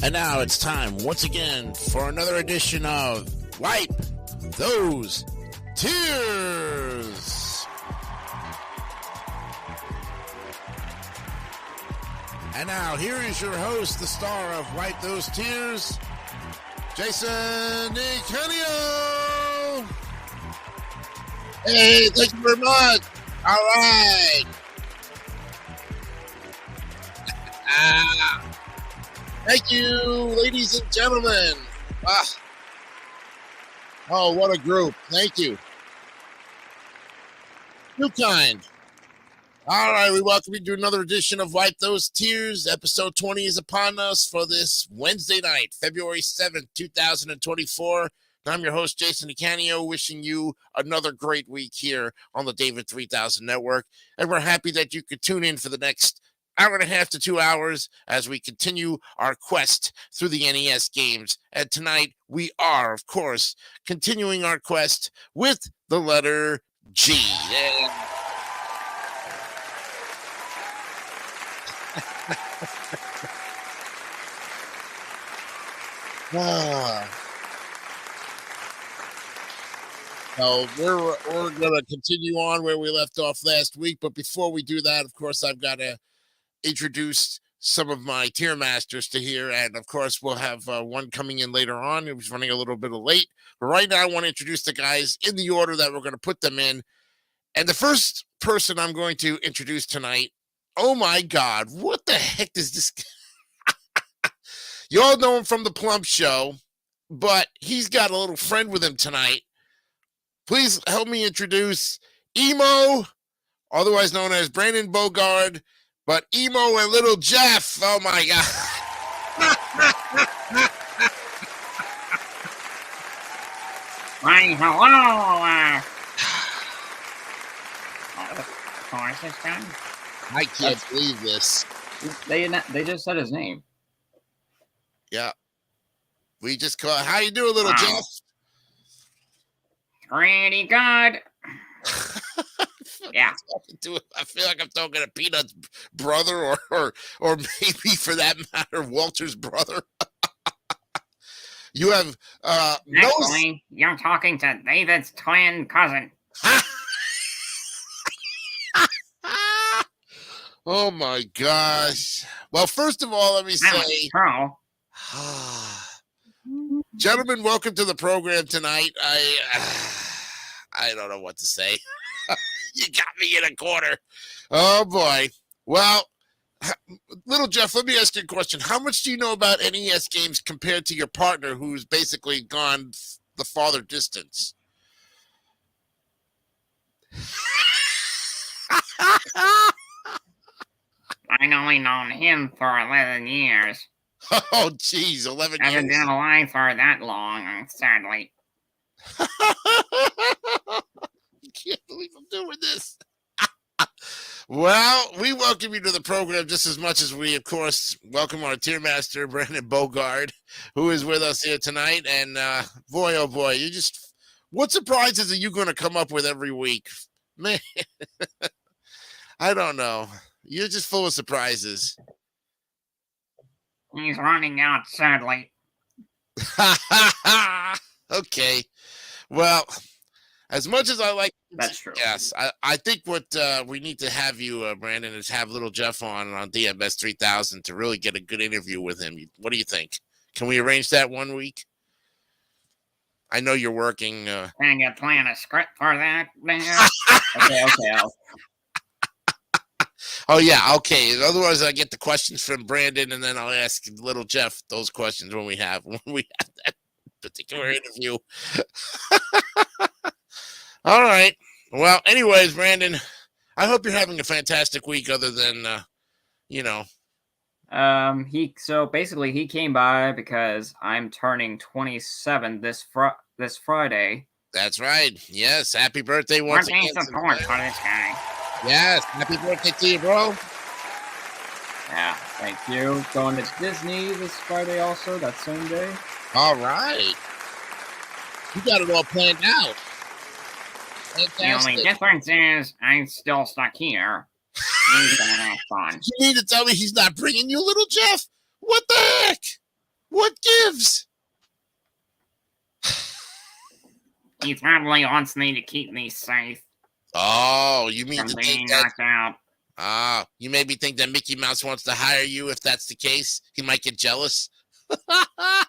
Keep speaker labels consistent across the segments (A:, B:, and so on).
A: And now it's time once again for another edition of Wipe Those Tears. And now here is your host, the star of Wipe Those Tears, Jason DeCanio.
B: Hey, thank you very much. All right. Thank you, ladies and gentlemen. Oh, what a group. Thank you. Too kind. All right, we welcome you to another edition of Wipe Those Tears. Episode 20 is upon us for this Wednesday night, February 7th, 2024. I'm your host, Jason DeCanio, wishing you another great week here on the David 3000 Network. And we're happy that you could tune in for the next hour and a half to 2 hours as we continue our quest through the NES games. And tonight we are, of course, continuing our quest with the letter G. So we're going to continue on where we left off last week. But before we do that, of course, I've got to introduce some of my tier masters to here, and of course we'll have one coming in later on. It was running a little bit late, but right now I want to introduce the guys in the order that we're going to put them in. And the first person I'm going to introduce tonight, oh my god, what the heck is this? You all know him from the Plump Show, but he's got a little friend with him tonight. Please help me introduce Emo, otherwise known as Brandon Bogard. But Emo and Little Jeff, oh my god.
C: Why, hello. Of course it's done.
B: I can't believe this.
C: They just said his name.
B: Yeah. We just call it. How you doing, Little Jeff?
C: Pretty good. Yeah.
B: I feel like I'm talking to Peanut's brother or maybe for that matter, Walter's brother. You have
C: Actually, you're talking to David's twin cousin.
B: Oh my gosh. Well, first of all, let me say, gentlemen, welcome to the program tonight. I don't know what to say. You got me in a corner. Oh, boy. Well, Little Jeff, let me ask you a question. How much do you know about NES games compared to your partner who's basically gone the farther distance?
C: I've only known him for 11 years.
B: Oh, geez, 11
C: I haven't
B: years.
C: been alive for that long, sadly.
B: I can't believe I'm doing this. Well, we welcome you to the program just as much as we, of course, welcome our tier master, Brandon Bogard, who is with us here tonight. And boy, oh boy, what surprises are you going to come up with every week? Man, I don't know. You're just full of surprises.
C: He's running out, sadly.
B: Okay. Well, as much as I like,
C: that's true.
B: Yes, I think what we need to have you, Brandon, is have Little Jeff on DMS 3000 to really get a good interview with him. What do you think? Can we arrange that one week? I know you're working.
C: Can you plan a script for that? Okay.
B: Oh yeah, okay. Otherwise, I get the questions from Brandon, and then I'll ask Little Jeff those questions when we have that particular interview. All right. Well, anyways, Brandon, I hope you're having a fantastic week other than,
C: He came by because I'm turning 27 this Friday.
B: That's right. Yes. Happy birthday once again.
C: Support for this guy.
B: Yes. Happy birthday to you, bro.
C: Yeah. Thank you. Going to Disney this Friday also, that same day.
B: All right. You got it all planned out. Fantastic.
C: The only difference is I'm still stuck here. He's gonna have fun.
B: You need to tell me he's not bringing you, Little Jeff? What the heck? What gives?
C: He probably wants me to keep me safe
B: Oh, you mean
C: from
B: to
C: being
B: think that?
C: knocked out.
B: You made me think that Mickey Mouse wants to hire you. If that's the case, he might get jealous. I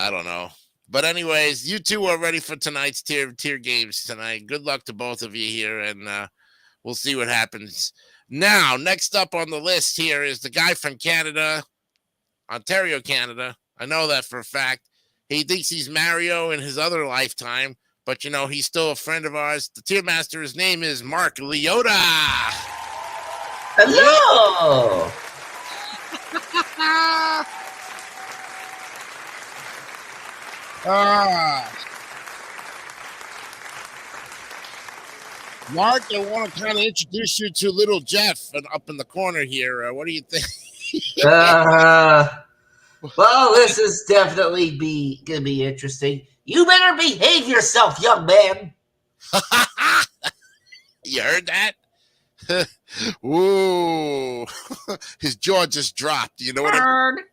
B: don't know. But anyways, you two are ready for tonight's tier games tonight. Good luck to both of you here, and we'll see what happens. Now, next up on the list here is the guy from Canada, Ontario, Canada. I know that for a fact. He thinks he's Mario in his other lifetime, but, you know, he's still a friend of ours. The tier master, his name is Mark Leota.
D: Hello!
B: Mark, I want to kind of introduce you to little Jeff up in the corner here. What do you think?
D: Well, this is definitely gonna be interesting. You better behave yourself, young man.
B: You heard that? Ooh, his jaw just dropped. You know what I mean?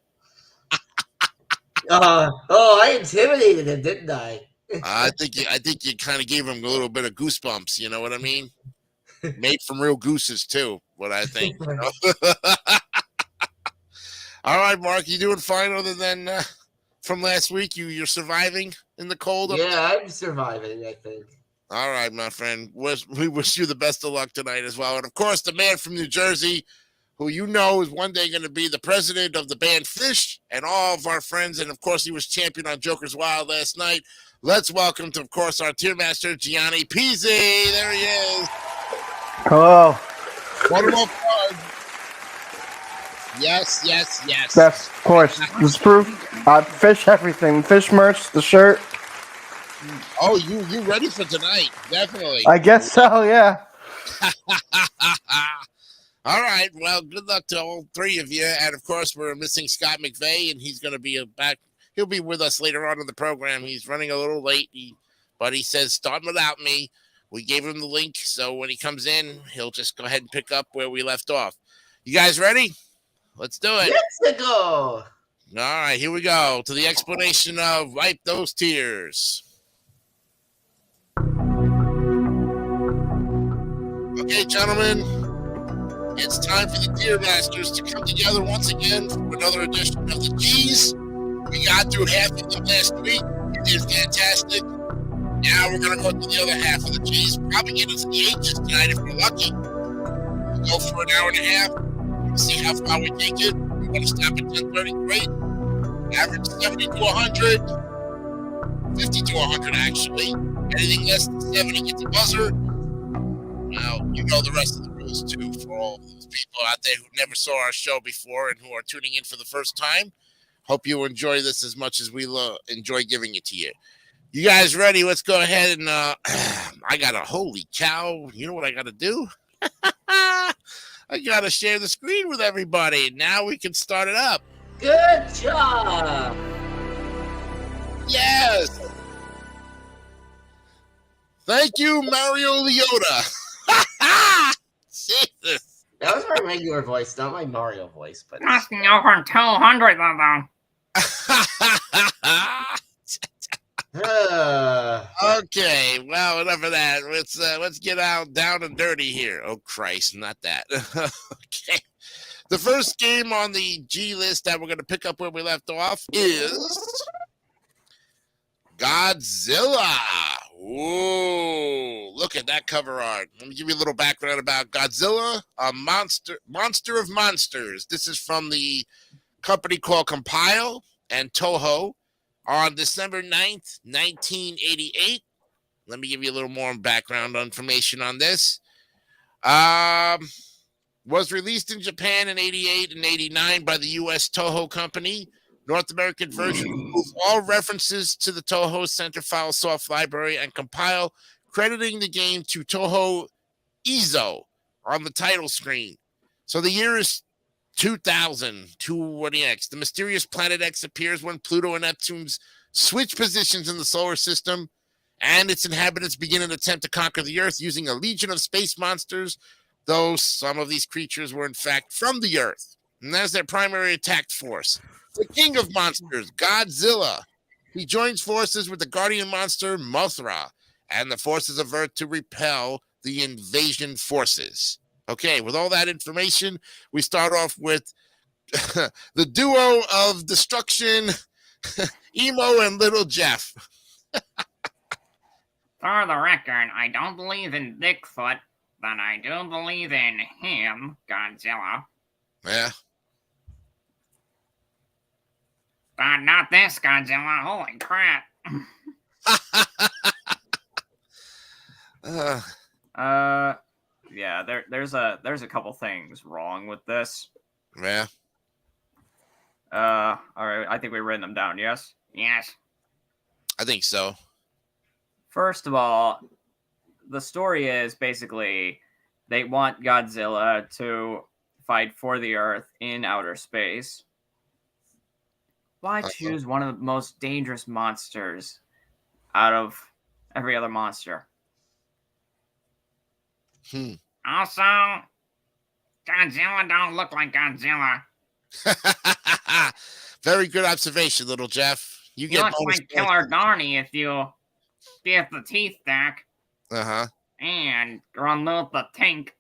D: I intimidated him, didn't I?
B: I think you kind of gave him a little bit of goosebumps. You know what I mean? Made from real gooses too. What I think. You know? All right, Mark, you doing fine other than from last week? You're surviving in the cold?
D: Yeah, I'm surviving, I think.
B: All right, my friend. We wish you the best of luck tonight as well. And, of course, the man from New Jersey, who you know is one day going to be the president of the band Fish and all of our friends. And, of course, he was champion on Joker's Wild last night. Let's welcome to, of course, our tier master, Gianni Pizzi. There he is.
E: Hello.
B: One more card. Yes.
E: Yes, of course. This is proof. Fish everything. Fish merch, the shirt.
B: Oh, you ready for tonight? Definitely.
E: I guess so, yeah.
B: All right. Well, good luck to all three of you. And, of course, we're missing Scott McVeigh, and he's going to be back. He'll be with us later on in the program. He's running a little late, but he says, start without me. We gave him the link, so when he comes in, he'll just go ahead and pick up where we left off. You guys ready? Let's do it.
D: Let's go.
B: All right, here we go to the explanation of Wipe Those Tears. Okay, gentlemen, it's time for the Tier Masters to come together once again for another edition of the G's. We got through half of them last week. We did fantastic. Now we're going to go to the other half of the G's. Probably get into the H's tonight if we're lucky. We'll go for an hour and a half. See how far we take it. We want to stop at 10:30. Great. Average 70 to 100. 50 to 100, actually. Anything less than 70 gets a buzzer. Now, you know the rest of the rules, too, for all of those people out there who never saw our show before and who are tuning in for the first time. Hope you enjoy this as much as we enjoy giving it to you. You guys ready? Let's go ahead and I got a holy cow. You know what I got to do? I got to share the screen with everybody. Now we can start it up.
D: Good job.
B: Yes. Thank you, Mario Leota. Jesus.
D: That was my regular voice, not my Mario voice, but
C: Nothing over 200 of them.
B: Okay, well, enough of that. Let's get out down and dirty here. Oh Christ, not that. Okay. The first game on the G list that we're going to pick up where we left off is Godzilla. Ooh, look at that cover art. Let me give you a little background about Godzilla, a monster of monsters. This is from the company called Compile and Toho on December 9th, 1988. Let me give you a little more background information on this. Was released in Japan in 88 and 89 by the U.S. Toho Company. North American version removes all references to the Toho Centerfile Soft Library and Compile, crediting the game to Toho Izo on the title screen. So the year is 2000, 240X. The mysterious planet X appears when Pluto and Neptune's switch positions in the solar system, and its inhabitants begin an attempt to conquer the Earth using a legion of space monsters, though some of these creatures were in fact from the Earth. And that's their primary attack force. The king of monsters, Godzilla. He joins forces with the guardian monster, Mothra, and the forces of Earth to repel the invasion forces. Okay, with all that information, we start off with the duo of destruction, Emo and Little Jeff.
C: For the record, I don't believe in Bigfoot, but I do believe in him, Godzilla.
B: Yeah.
C: But not this Godzilla. Holy crap. Yeah, there's a couple things wrong with this.
B: Yeah.
C: All right, I think we've written them down, yes? Yes.
B: I think so.
C: First of all, the story is basically they want Godzilla to fight for the Earth in outer space. Why choose one of the most dangerous monsters out of every other monster? Also, Godzilla don't look like Godzilla.
B: Very good observation, Little Jeff.
C: He looks like Killer Darny if you get the teeth back.
B: Uh-huh.
C: And remove the tank.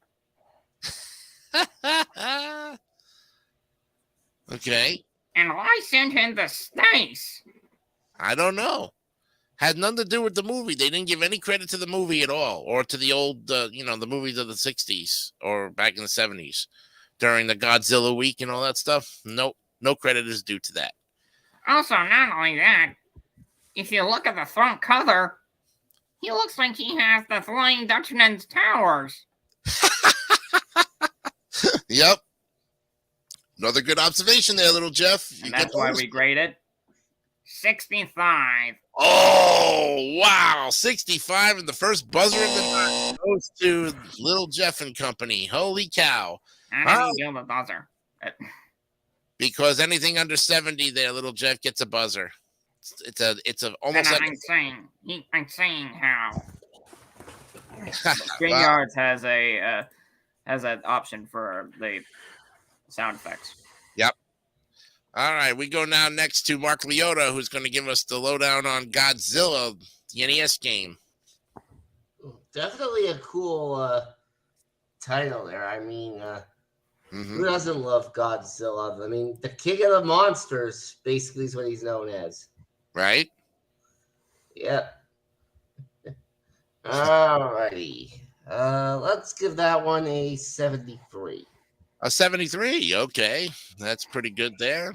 B: Okay.
C: And why send him to space?
B: I don't know. Had nothing to do with the movie. They didn't give any credit to the movie at all, or to the old, the movies of the 60s or back in the 70s during the Godzilla week and all that stuff. Nope. No credit is due to that.
C: Also, not only that, if you look at the front cover, he looks like he has the Flying Dutchman's towers.
B: Yep. Another good observation there, Little Jeff.
C: And that's why we graded 65.
B: Oh, wow. 65 and the first buzzer of the night goes to Little Jeff and Company. Holy cow.
C: How did he do the buzzer?
B: Because anything under 70 there, Little Jeff gets a buzzer. It's almost like
C: I'm saying how. StreamYards has an option for the sound effects.
B: Yep. All right, we go now next to Mark Leota, who's going to give us the lowdown on Godzilla, the NES game.
D: Definitely a cool title there. I mean, who doesn't love Godzilla? I mean, the king of the monsters basically is what he's known as.
B: Right?
D: Yep. Alrighty. Let's give that one a 73.
B: A 73. Okay. That's pretty good there.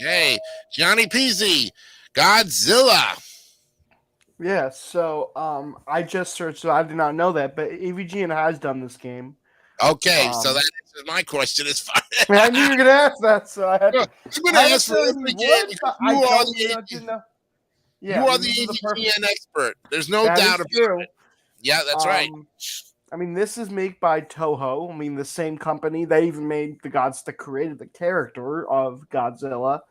B: Okay. Johnny Peasy, Godzilla.
E: Yeah, so I just searched, so I did not know that, but AVGN has done this game.
B: Okay, so that answers my question as far as
E: I knew you were going to ask that, so I had to.
B: I'm going to ask for every game because you are the AVGN expert. There's no doubt about it. Yeah, that's right.
E: I mean, this is made by Toho. I mean, the same company. They even made the gods that created the character of Godzilla.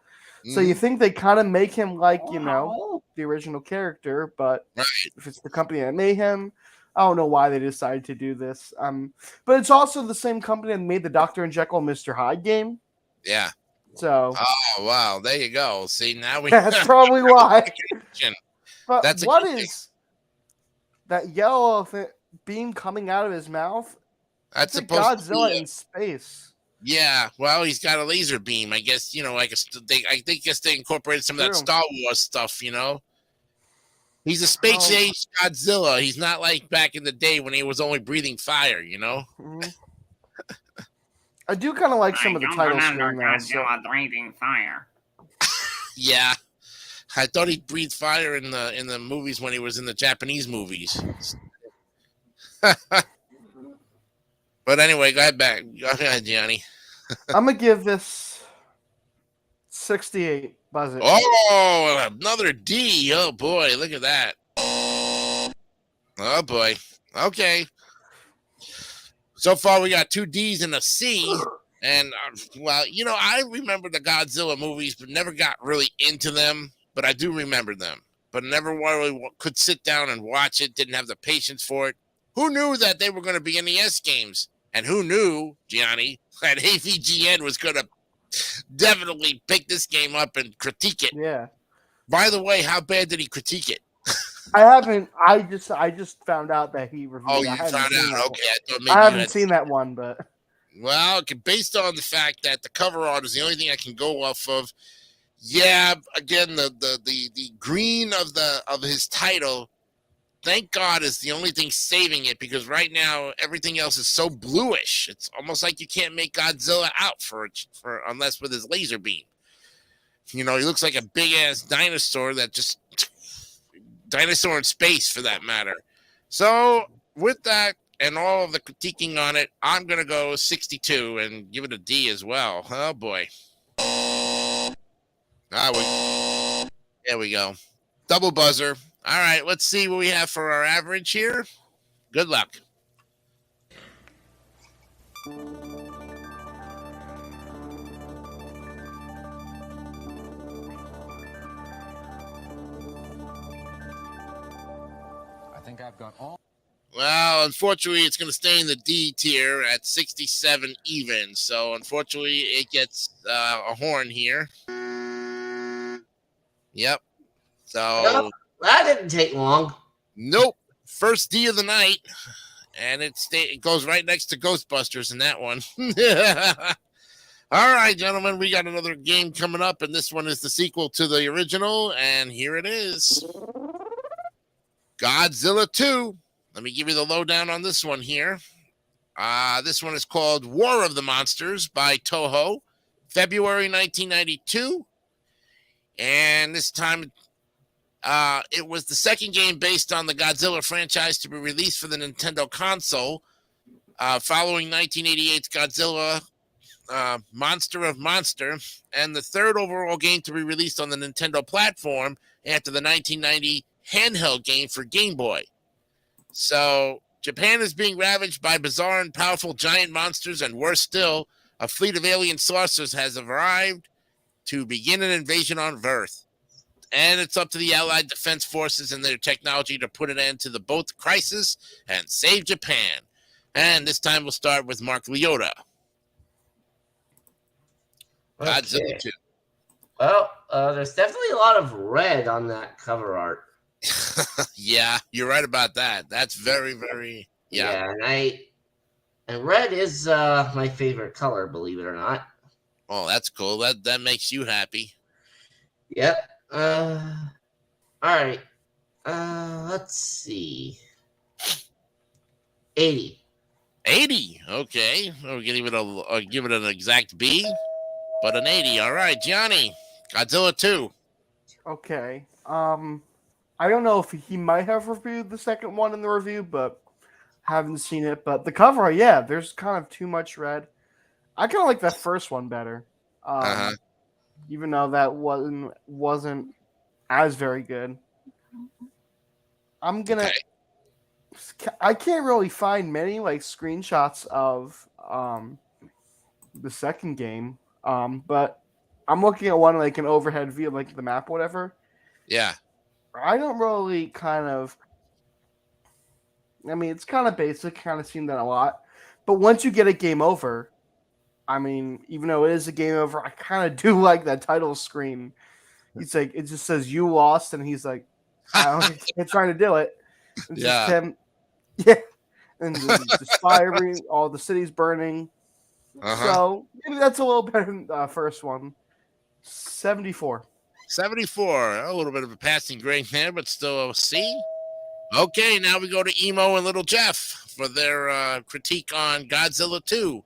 E: So you think they kind of make him like, the original character, but if it's the company that made him, I don't know why they decided to do this. But it's also the same company that made the Dr. and Jekyll and Mr. Hyde game.
B: Yeah.
E: So.
B: Oh, wow. There you go. See, now we.
E: That's probably why. But
B: that's
E: what is that yellow beam coming out of his mouth?
B: That's
E: supposed
B: Godzilla
E: to be in space.
B: Yeah, well, he's got a laser beam. I guess I guess they incorporated some of that Star Wars stuff. He's a space age Godzilla. He's not like back in the day when he was only breathing fire.
E: I do kind of like some of the titles.
C: Godzilla breathing fire.
B: Yeah, I thought he breathed fire in the movies when he was in the Japanese movies. But anyway, go ahead, Johnny.
E: I'm gonna give this 68. Buzz it.
B: Oh, another D. Oh boy, look at that. Oh boy. Okay. So far, we got 2 D's and a C. And I remember the Godzilla movies, but never got really into them. But I do remember them. But never really could sit down and watch it. Didn't have the patience for it. Who knew that they were going to be NES games? And who knew, Gianni, that AVGN was going to definitely pick this game up and critique it.
E: Yeah.
B: By the way, how bad did he critique it?
E: I haven't. I just found out that he reviewed.
B: Oh, you found out? Okay, I thought maybe
E: I haven't seen that one, but
B: well, based on the fact that the cover art is the only thing I can go off of. Yeah, again, the green of his title, thank God, is the only thing saving it, because right now everything else is so bluish. It's almost like you can't make Godzilla out for unless with his laser beam. You know, he looks like a big ass dinosaur dinosaur in space, for that matter. So with that and all of the critiquing on it, I'm gonna go 62 and give it a D as well. Oh boy. There we go. Double buzzer. All right, let's see what we have for our average here. Good luck.
F: I think I've got all.
B: Well, unfortunately, it's going to stay in the D tier at 67 even. So, unfortunately, it gets a horn here. Yep. So
D: that didn't take long.
B: Nope. First D of the night, and it goes right next to Ghostbusters in that one. All right, gentlemen, we got another game coming up, and this one is the sequel to the original, and here it is. Godzilla 2. Let me give you the lowdown on this one here. This one is called War of the Monsters by Toho, February 1992. And this time, it was the second game based on the Godzilla franchise to be released for the Nintendo console, following 1988's Godzilla Monster of Monster, and the third overall game to be released on the Nintendo platform after the 1990 handheld game for Game Boy. So, Japan is being ravaged by bizarre and powerful giant monsters, and worse still, a fleet of alien saucers has arrived to begin an invasion on Earth. And it's up to the Allied Defense Forces and their technology to put an end to both crisis and save Japan. And this time we'll start with Mark Liotta.
D: Okay.
B: Godzilla 2.
D: Well, there's definitely a lot of red on that cover art.
B: Yeah, you're right about that. That's very, very, yeah.
D: And red is my favorite color, believe it or not.
B: Oh, that's cool. That makes you happy.
D: Yep. All right. Let's see. 80.
B: 80. Okay. We'll give it an exact B, but an 80. All right, Johnny. Godzilla 2.
E: okay. I don't know if he might have reviewed the second one in the review, but haven't seen it. But the cover, yeah, there's kind of too much red. I kind of like that first one better, even though that wasn't as very good. I'm gonna. Okay. I can't really find many like screenshots of the second game, but I'm looking at one like an overhead view, like the map, whatever.
B: Yeah.
E: I don't really it's kind of basic, kind of seen that a lot. But once you get a game over, I mean, even though it is a game over, I kind of do like that title screen. He's like, it just says you lost, and he's like, I'm trying to do it. It's just him. Yeah. And the fire, all the cities burning. So maybe that's a little better than the first one. 74.
B: 74. A little bit of a passing grade there, but still a C. Okay, now we go to Emo and Little Jeff for their critique on Godzilla 2.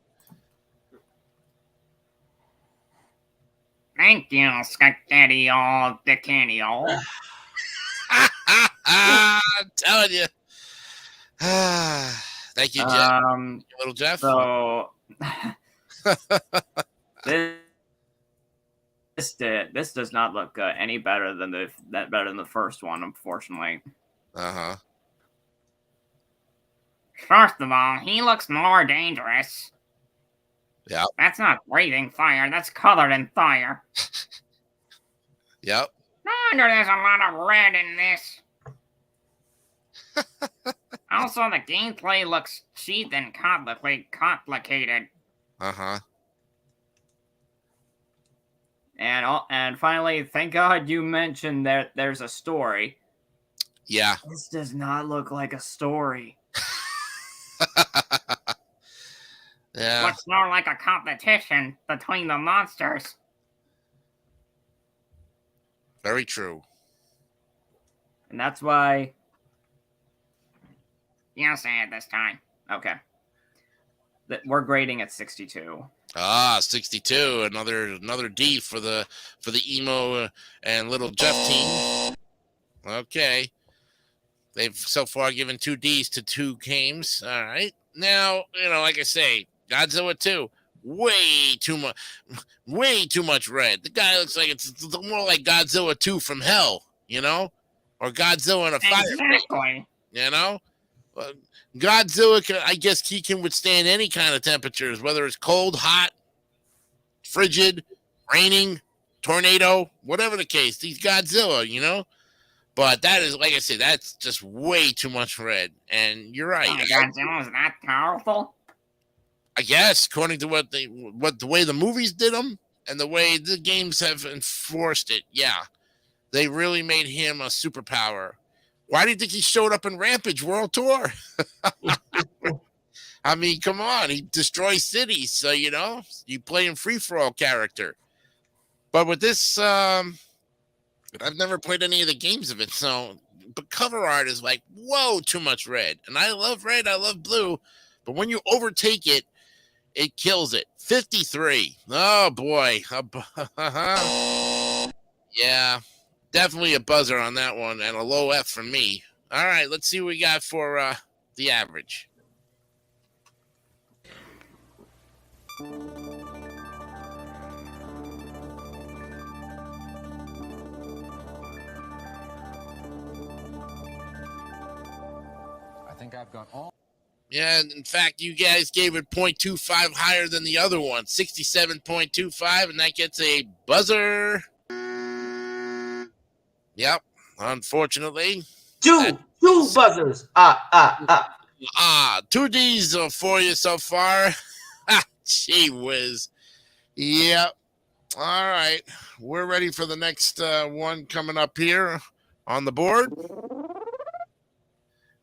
C: Thank you, Scaccadio Decanio.
B: I'm telling you. Thank you, Jeff. Little Jeff.
C: So this does not look any better than the first one, unfortunately. First of all, he looks more dangerous.
B: Yeah.
C: That's not breathing fire. That's colored in fire.
B: Yep.
C: No wonder there's a lot of red in this. Also, the gameplay looks cheap and complicated.
B: Uh-huh.
C: And finally, thank God you mentioned that there's a story.
B: Yeah.
C: This does not look like a story.
B: Yeah.
C: Looks more like a competition between the monsters.
B: Very true.
C: And that's why... You'll say it this time. Okay. We're grading at 62.
B: 62. Another D for the emo and little Jeff team. Okay. They've so far given 2 Ds to 2 games. All right. Now, like I say, Godzilla 2, way too much red. The guy looks like it's more like Godzilla 2 from hell, or Godzilla in a fire.
C: Exactly.
B: Godzilla, I guess he can withstand any kind of temperatures, whether it's cold, hot, frigid, raining, tornado, whatever the case. He's Godzilla, But that is, like I said, that's just way too much red. And you're right.
C: Godzilla is that powerful?
B: I guess, according to the way the movies did them and the way the games have enforced it, yeah, they really made him a superpower. Why do you think he showed up in Rampage World Tour? I mean, come on, he destroys cities, so you play him free-for-all character. But with this, I've never played any of the games of it, but cover art is like, whoa, too much red. And I love red, I love blue, but when you overtake it, it kills it. 53. Oh, boy. Yeah, definitely a buzzer on that one and a low F from me. All right, let's see what we got for the average.
F: I think I've got all.
B: Yeah, in fact, you guys gave it 0.25 higher than the other one, 67.25, and that gets a buzzer. Yep, unfortunately.
D: Two buzzers.
B: 2 Ds for you so far. Gee whiz. Yep. All right, we're ready for the next one coming up here on the board.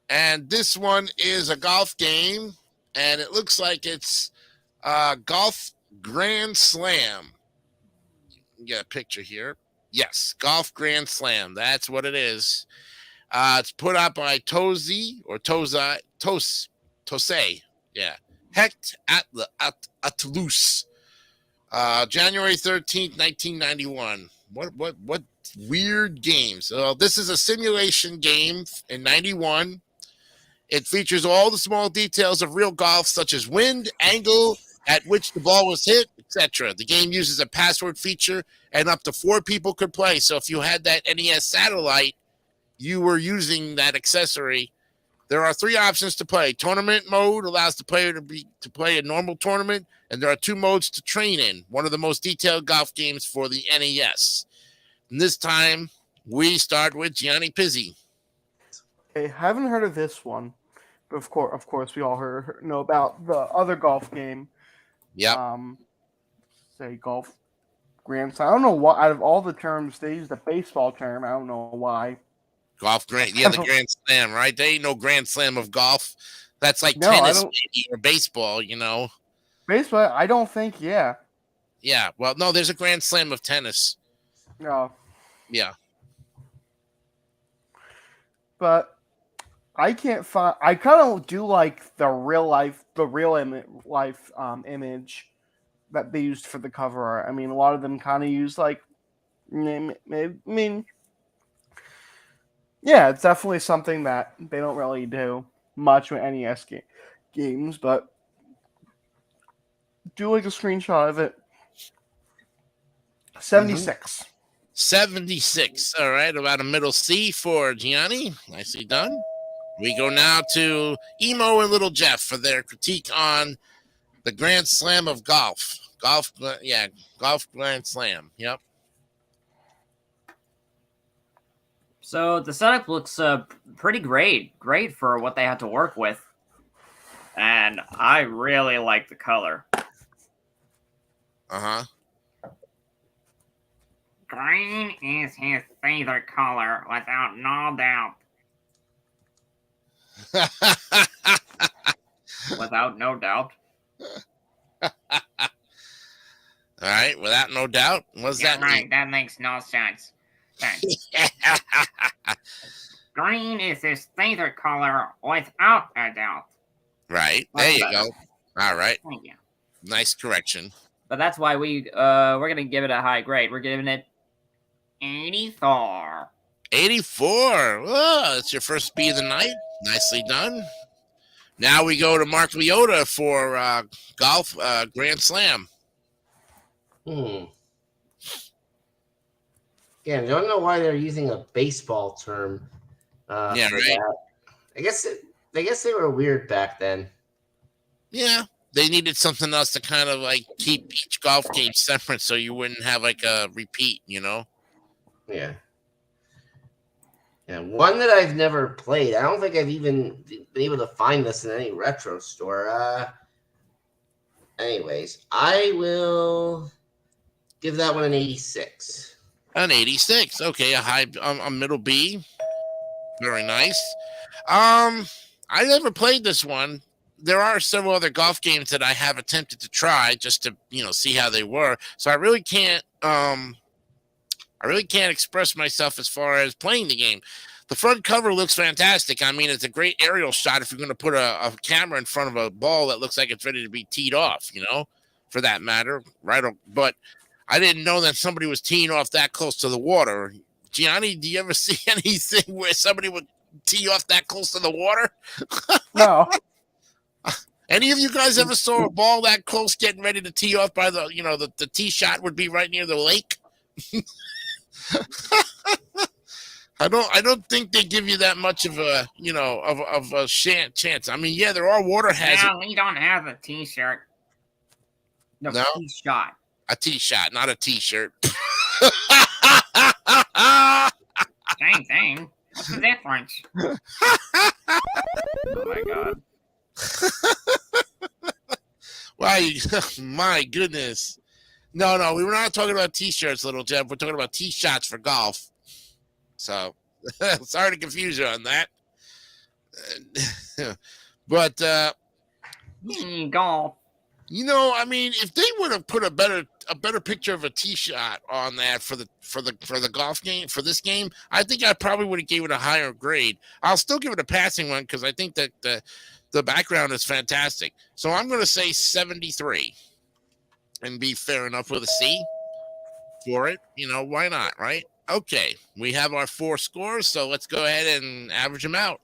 B: And this one is a golf game, and it looks like it's Golf Grand Slam. You get a picture here. Yes, Golf Grand Slam. That's what it is. It's put out by Tosei. Yeah. Hecht Atlus. January 13th, 1991. What weird games. This is a simulation game in 91. It features all the small details of real golf, such as wind, angle at which the ball was hit, etc. The game uses a password feature, and up to 4 people could play. So if you had that NES satellite, you were using that accessory. There are 3 options to play. Tournament mode allows the player to play a normal tournament, and there are 2 modes to train in. One of the most detailed golf games for the NES. And this time, we start with Gianni Pizzi.
E: Okay, haven't heard of this one, but of course, we all know about the other golf game.
B: Yeah.
E: Say Golf Grand Slam. I don't know why. Out of all the terms, they use the baseball term. I don't know why.
B: Golf Grand, yeah, the Grand Slam, right? There ain't no Grand Slam of golf. That's like tennis maybe, or baseball,
E: Baseball, I don't think. Yeah.
B: Yeah. Well, no, there's a Grand Slam of tennis.
E: No.
B: Yeah.
E: But I can't find. I kind of do like the real life image that they used for the cover art. I mean, a lot of them kind of use like. I mean, yeah, it's definitely something that they don't really do much with NES games, but do like a screenshot of it. 76.
B: 76. All right, about a middle C for Gianni. Nicely done. We go now to Emo and Little Jeff for their critique on the Grand Slam of golf. Golf Grand Slam. Yep.
C: So the setup looks pretty great for what they had to work with. and I really like the color.
B: Uh-huh.
C: Green is his favorite color, without no doubt. Without no doubt.
B: All right, without no doubt. What's that mean?
C: That makes no sense. Green is his favorite color, without a doubt.
B: Right. There you go. All right.
C: Thank you.
B: Nice correction.
C: But that's why we're gonna give it a high grade. We're giving it 84.
B: 84. Oh, that's your first B of the night. Nicely done. Now we go to Mark Leota for golf Grand Slam.
D: Yeah, I don't know why they're using a baseball term.
B: Yeah,
D: for
B: right.
D: that. I guess they were weird back then.
B: Yeah, they needed something else to kind of like keep each golf game separate, so you wouldn't have like a repeat. You know.
D: Yeah. Yeah, one that I've never played. I don't think I've even been able to find this in any retro store. Anyways, I will give that one an 86.
B: An 86. Okay, a middle B. Very nice. I never played this one. There are several other golf games that I have attempted to try just to, see how they were. So I really can't express myself as far as playing the game. The front cover looks fantastic. I mean, it's a great aerial shot if you're going to put a camera in front of a ball that looks like it's ready to be teed off, for that matter. Right. But I didn't know that somebody was teeing off that close to the water. Gianni, do you ever see anything where somebody would tee off that close to the water?
E: No.
B: Any of you guys ever saw a ball that close getting ready to tee off by the tee shot would be right near the lake? I don't think they give you that much of a of a chance. I mean, yeah, there are water hazards.
C: No, we don't have a t-shirt. No, tee shot.
B: A tee shot, not a t-shirt.
C: Same thing. What's the difference? Oh my god.
B: Why? My goodness. No, we were not talking about t-shirts, little Jeff. We're talking about tee shots for golf. So, sorry to confuse you on that. But
C: golf.
B: I mean, if they would have put a better picture of a tee shot on that for the golf game, for this game, I think I probably would have gave it a higher grade. I'll still give it a passing one because I think that the background is fantastic. So I'm going to say 73 and be fair enough with a C for it. Why not, right? Okay, we have our 4 scores, so let's go ahead and average them out.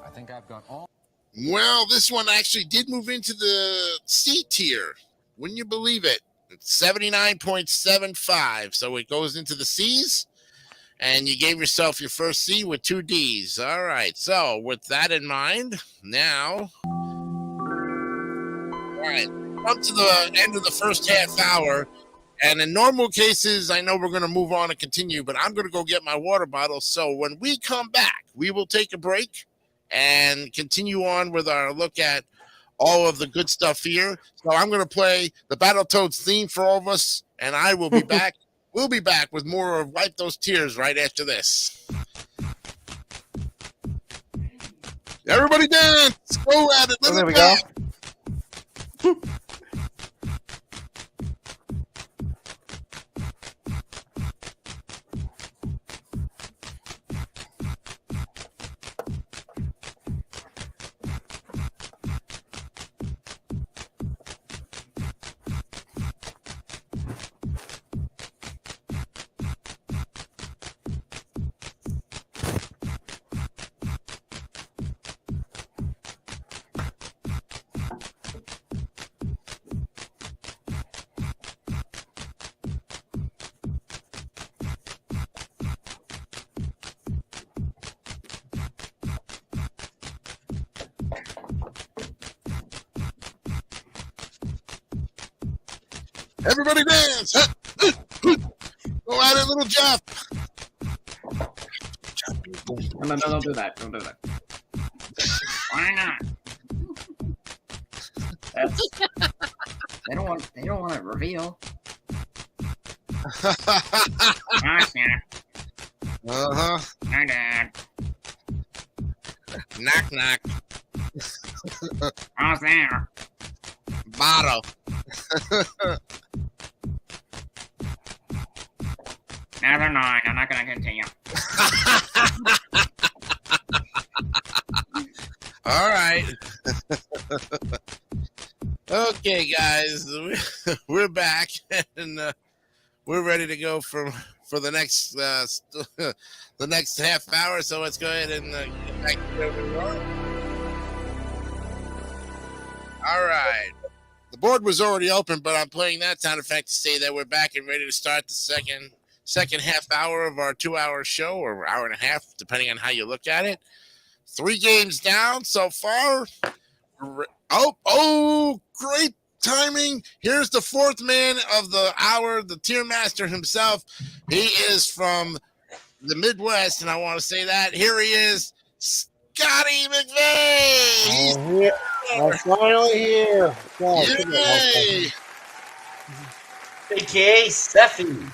F: I think I've got all.
B: Well, this one actually did move into the C tier. Wouldn't you believe it? It's 79.75, so it goes into the C's. And you gave yourself your first C with 2 D's. All right. So with that in mind, now, all right, up to the end of the first half hour. And in normal cases, I know we're going to move on and continue, but I'm going to go get my water bottle. So when we come back, we will take a break and continue on with our look at all of the good stuff here. So I'm going to play the Battletoads theme for all of us, and I will be back. We'll be back with more of Wipe Those Tears right after this. Everybody dance! Go at it!
E: There we go.
B: Everybody dance. Go at it, little Jeff.
C: No, don't do that. Don't do that. Why not? They don't want to reveal. Gosh, yeah.
B: Uh-huh.
C: Hi, Dad.
B: Knock, knock.
C: How's there?
B: Bottle.
C: Never mind. I'm not going to continue.
B: All right. Okay, guys, we're back and we're ready to go for the next the next half hour. So let's go ahead and get back to where we were. All right. The board was already open, but I'm playing that sound effect to say that we're back and ready to start the second half hour of our 2-hour show, or hour and a half, depending on how you look at it. 3 games down so far. Oh, great timing. Here's the fourth man of the hour, the tier master himself. He is from the Midwest, and I want to say that. Here he is, Scotty McVeigh.
G: I'm finally here.
B: Yay.
D: AKA Steffi.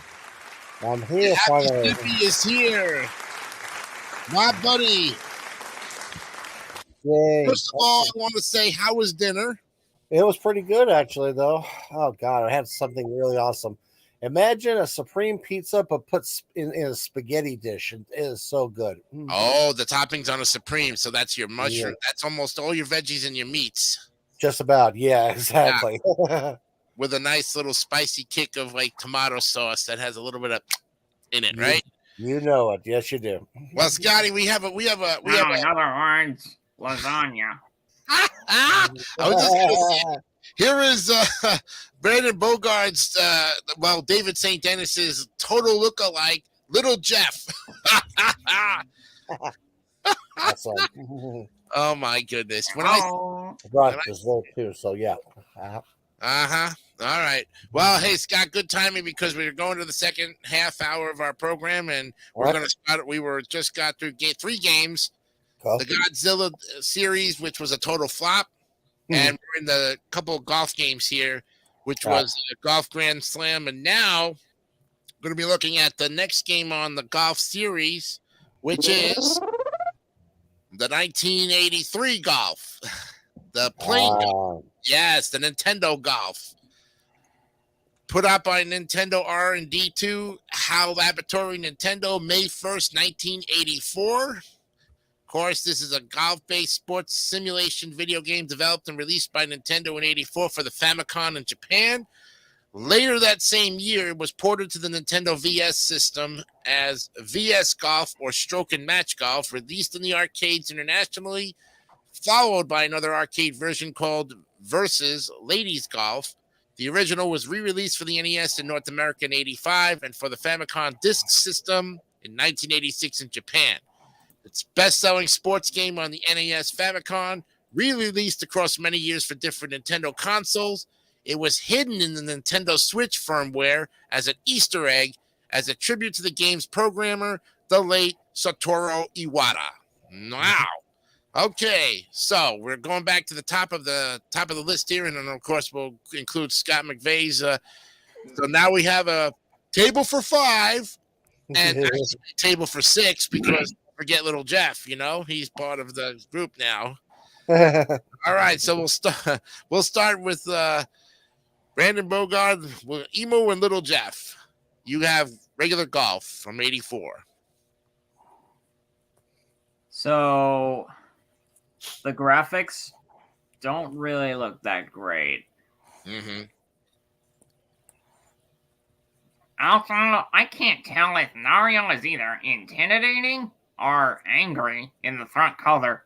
G: I'm here
B: Happy
G: finally.
B: Skippy is here. My buddy.
G: Yay.
B: First of all, I want to say, how was dinner?
G: It was pretty good, actually, though. Oh, God, I had something really awesome. Imagine a supreme pizza, but put in a spaghetti dish. It is so good.
B: Oh, the toppings on a supreme. So that's your mushroom. Yeah. That's almost all your veggies and your meats.
G: Just about. Yeah, exactly.
B: Yeah. With a nice little spicy kick of like tomato sauce that has a little bit of in it, right?
G: You know it. Yes, you do.
B: Well, Scotty, we have
C: in other words, lasagna.
B: I was just gonna say, here is Brandon Bogart's, David St. Dennis's total lookalike, Little Jeff.
G: Awesome.
B: Oh my goodness! When
G: I brought dessert too, so yeah.
B: All right. Well, hey, Scott, good timing because we were going to the second half hour of our program, and we're going to start. We just got through 3 games. The Godzilla series, which was a total flop, and we're in the couple of golf games here, which was a golf grand slam, and now we're going to be looking at the next game on the golf series, which is the 1983 golf, the playing golf. Yes, the Nintendo golf. Put out by Nintendo R&D2, HAL Laboratory Nintendo, May 1st, 1984. Of course, this is a golf-based sports simulation video game developed and released by Nintendo in 84 for the Famicom in Japan. Later that same year, it was ported to the Nintendo VS system as VS Golf or Stroke and Match Golf, released in the arcades internationally, followed by another arcade version called Versus Ladies Golf. The original was re-released for the NES in North America in 85 and for the Famicom Disk System in 1986 in Japan. Its best-selling sports game on the NES Famicom, re-released across many years for different Nintendo consoles. It was hidden in the Nintendo Switch firmware as an Easter egg as a tribute to the game's programmer, the late Satoru Iwata. Wow. Okay, so we're going back to the top of the list here, and then of course we'll include Scott McVeigh's. So now we have a table for 5 and a table for 6 because forget Little Jeff. He's part of the group now. All right, so we'll start with Brandon Bogart, Emo, and Little Jeff. You have regular golf from 84.
C: So the graphics don't really look that great.
B: Mm-hmm.
C: Also, I can't tell if Mario is either intimidating or angry in the front color.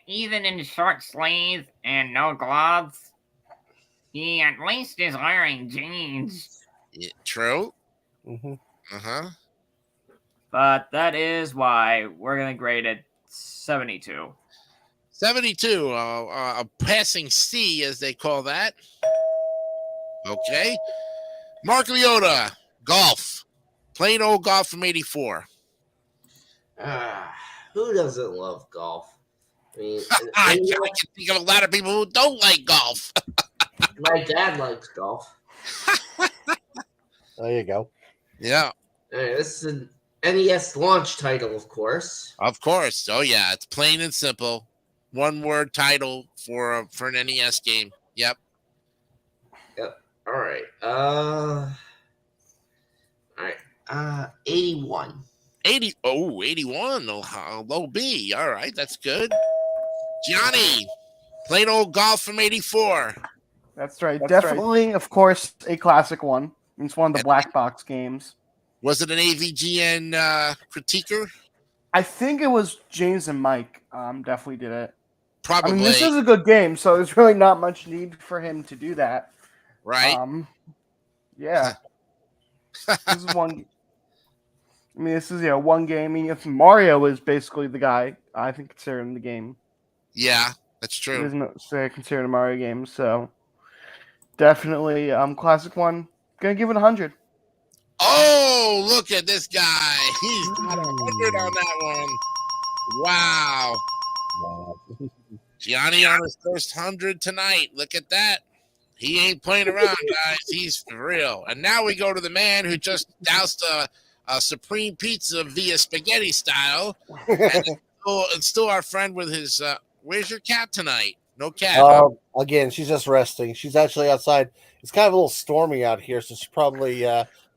C: Even in short sleeves and no gloves, he at least is wearing jeans.
B: True.
G: Mm-hmm.
B: Uh-huh.
C: But that is why we're going to grade it 72.
B: 72, a passing C, as they call that. Okay. Mark Leota, golf. Plain old golf from 84.
D: Who doesn't love golf? I mean,
B: I can think of a lot of people who don't like golf.
D: my dad likes golf.
G: There you go.
B: Yeah.
D: This is an NES launch title, of course.
B: Of course. Oh, yeah. It's plain and simple. One word title for an NES game. Yep.
D: All right. All right. 81.
B: 80. Oh, 81. Low B. All right. That's good. Johnny. Plain old golf from 84.
E: That's right. Definitely, of course, a classic one. It's one of the black box games.
B: Was it an AVGN critiquer?
E: I think it was James and Mike. Definitely did it.
B: Probably.
E: I mean, this is a good game, so there's really not much need for him to do that.
B: Right.
E: Yeah. This is one. I mean, this is one game. I mean, if Mario is basically the guy, I think considering the game.
B: Yeah, that's true.
E: It isn't considered a Mario game, so definitely classic one. Gonna give it 100.
B: Oh, look at this guy. He's got 100 on that one. Wow. Gianni on his first 100 tonight. Look at that. He ain't playing around, guys. He's for real. And now we go to the man who just doused a Supreme Pizza via spaghetti style. And it's still our friend with his, where's your cat tonight? No cat.
G: Again, she's just resting. She's actually outside. It's kind of a little stormy out here, so she's probably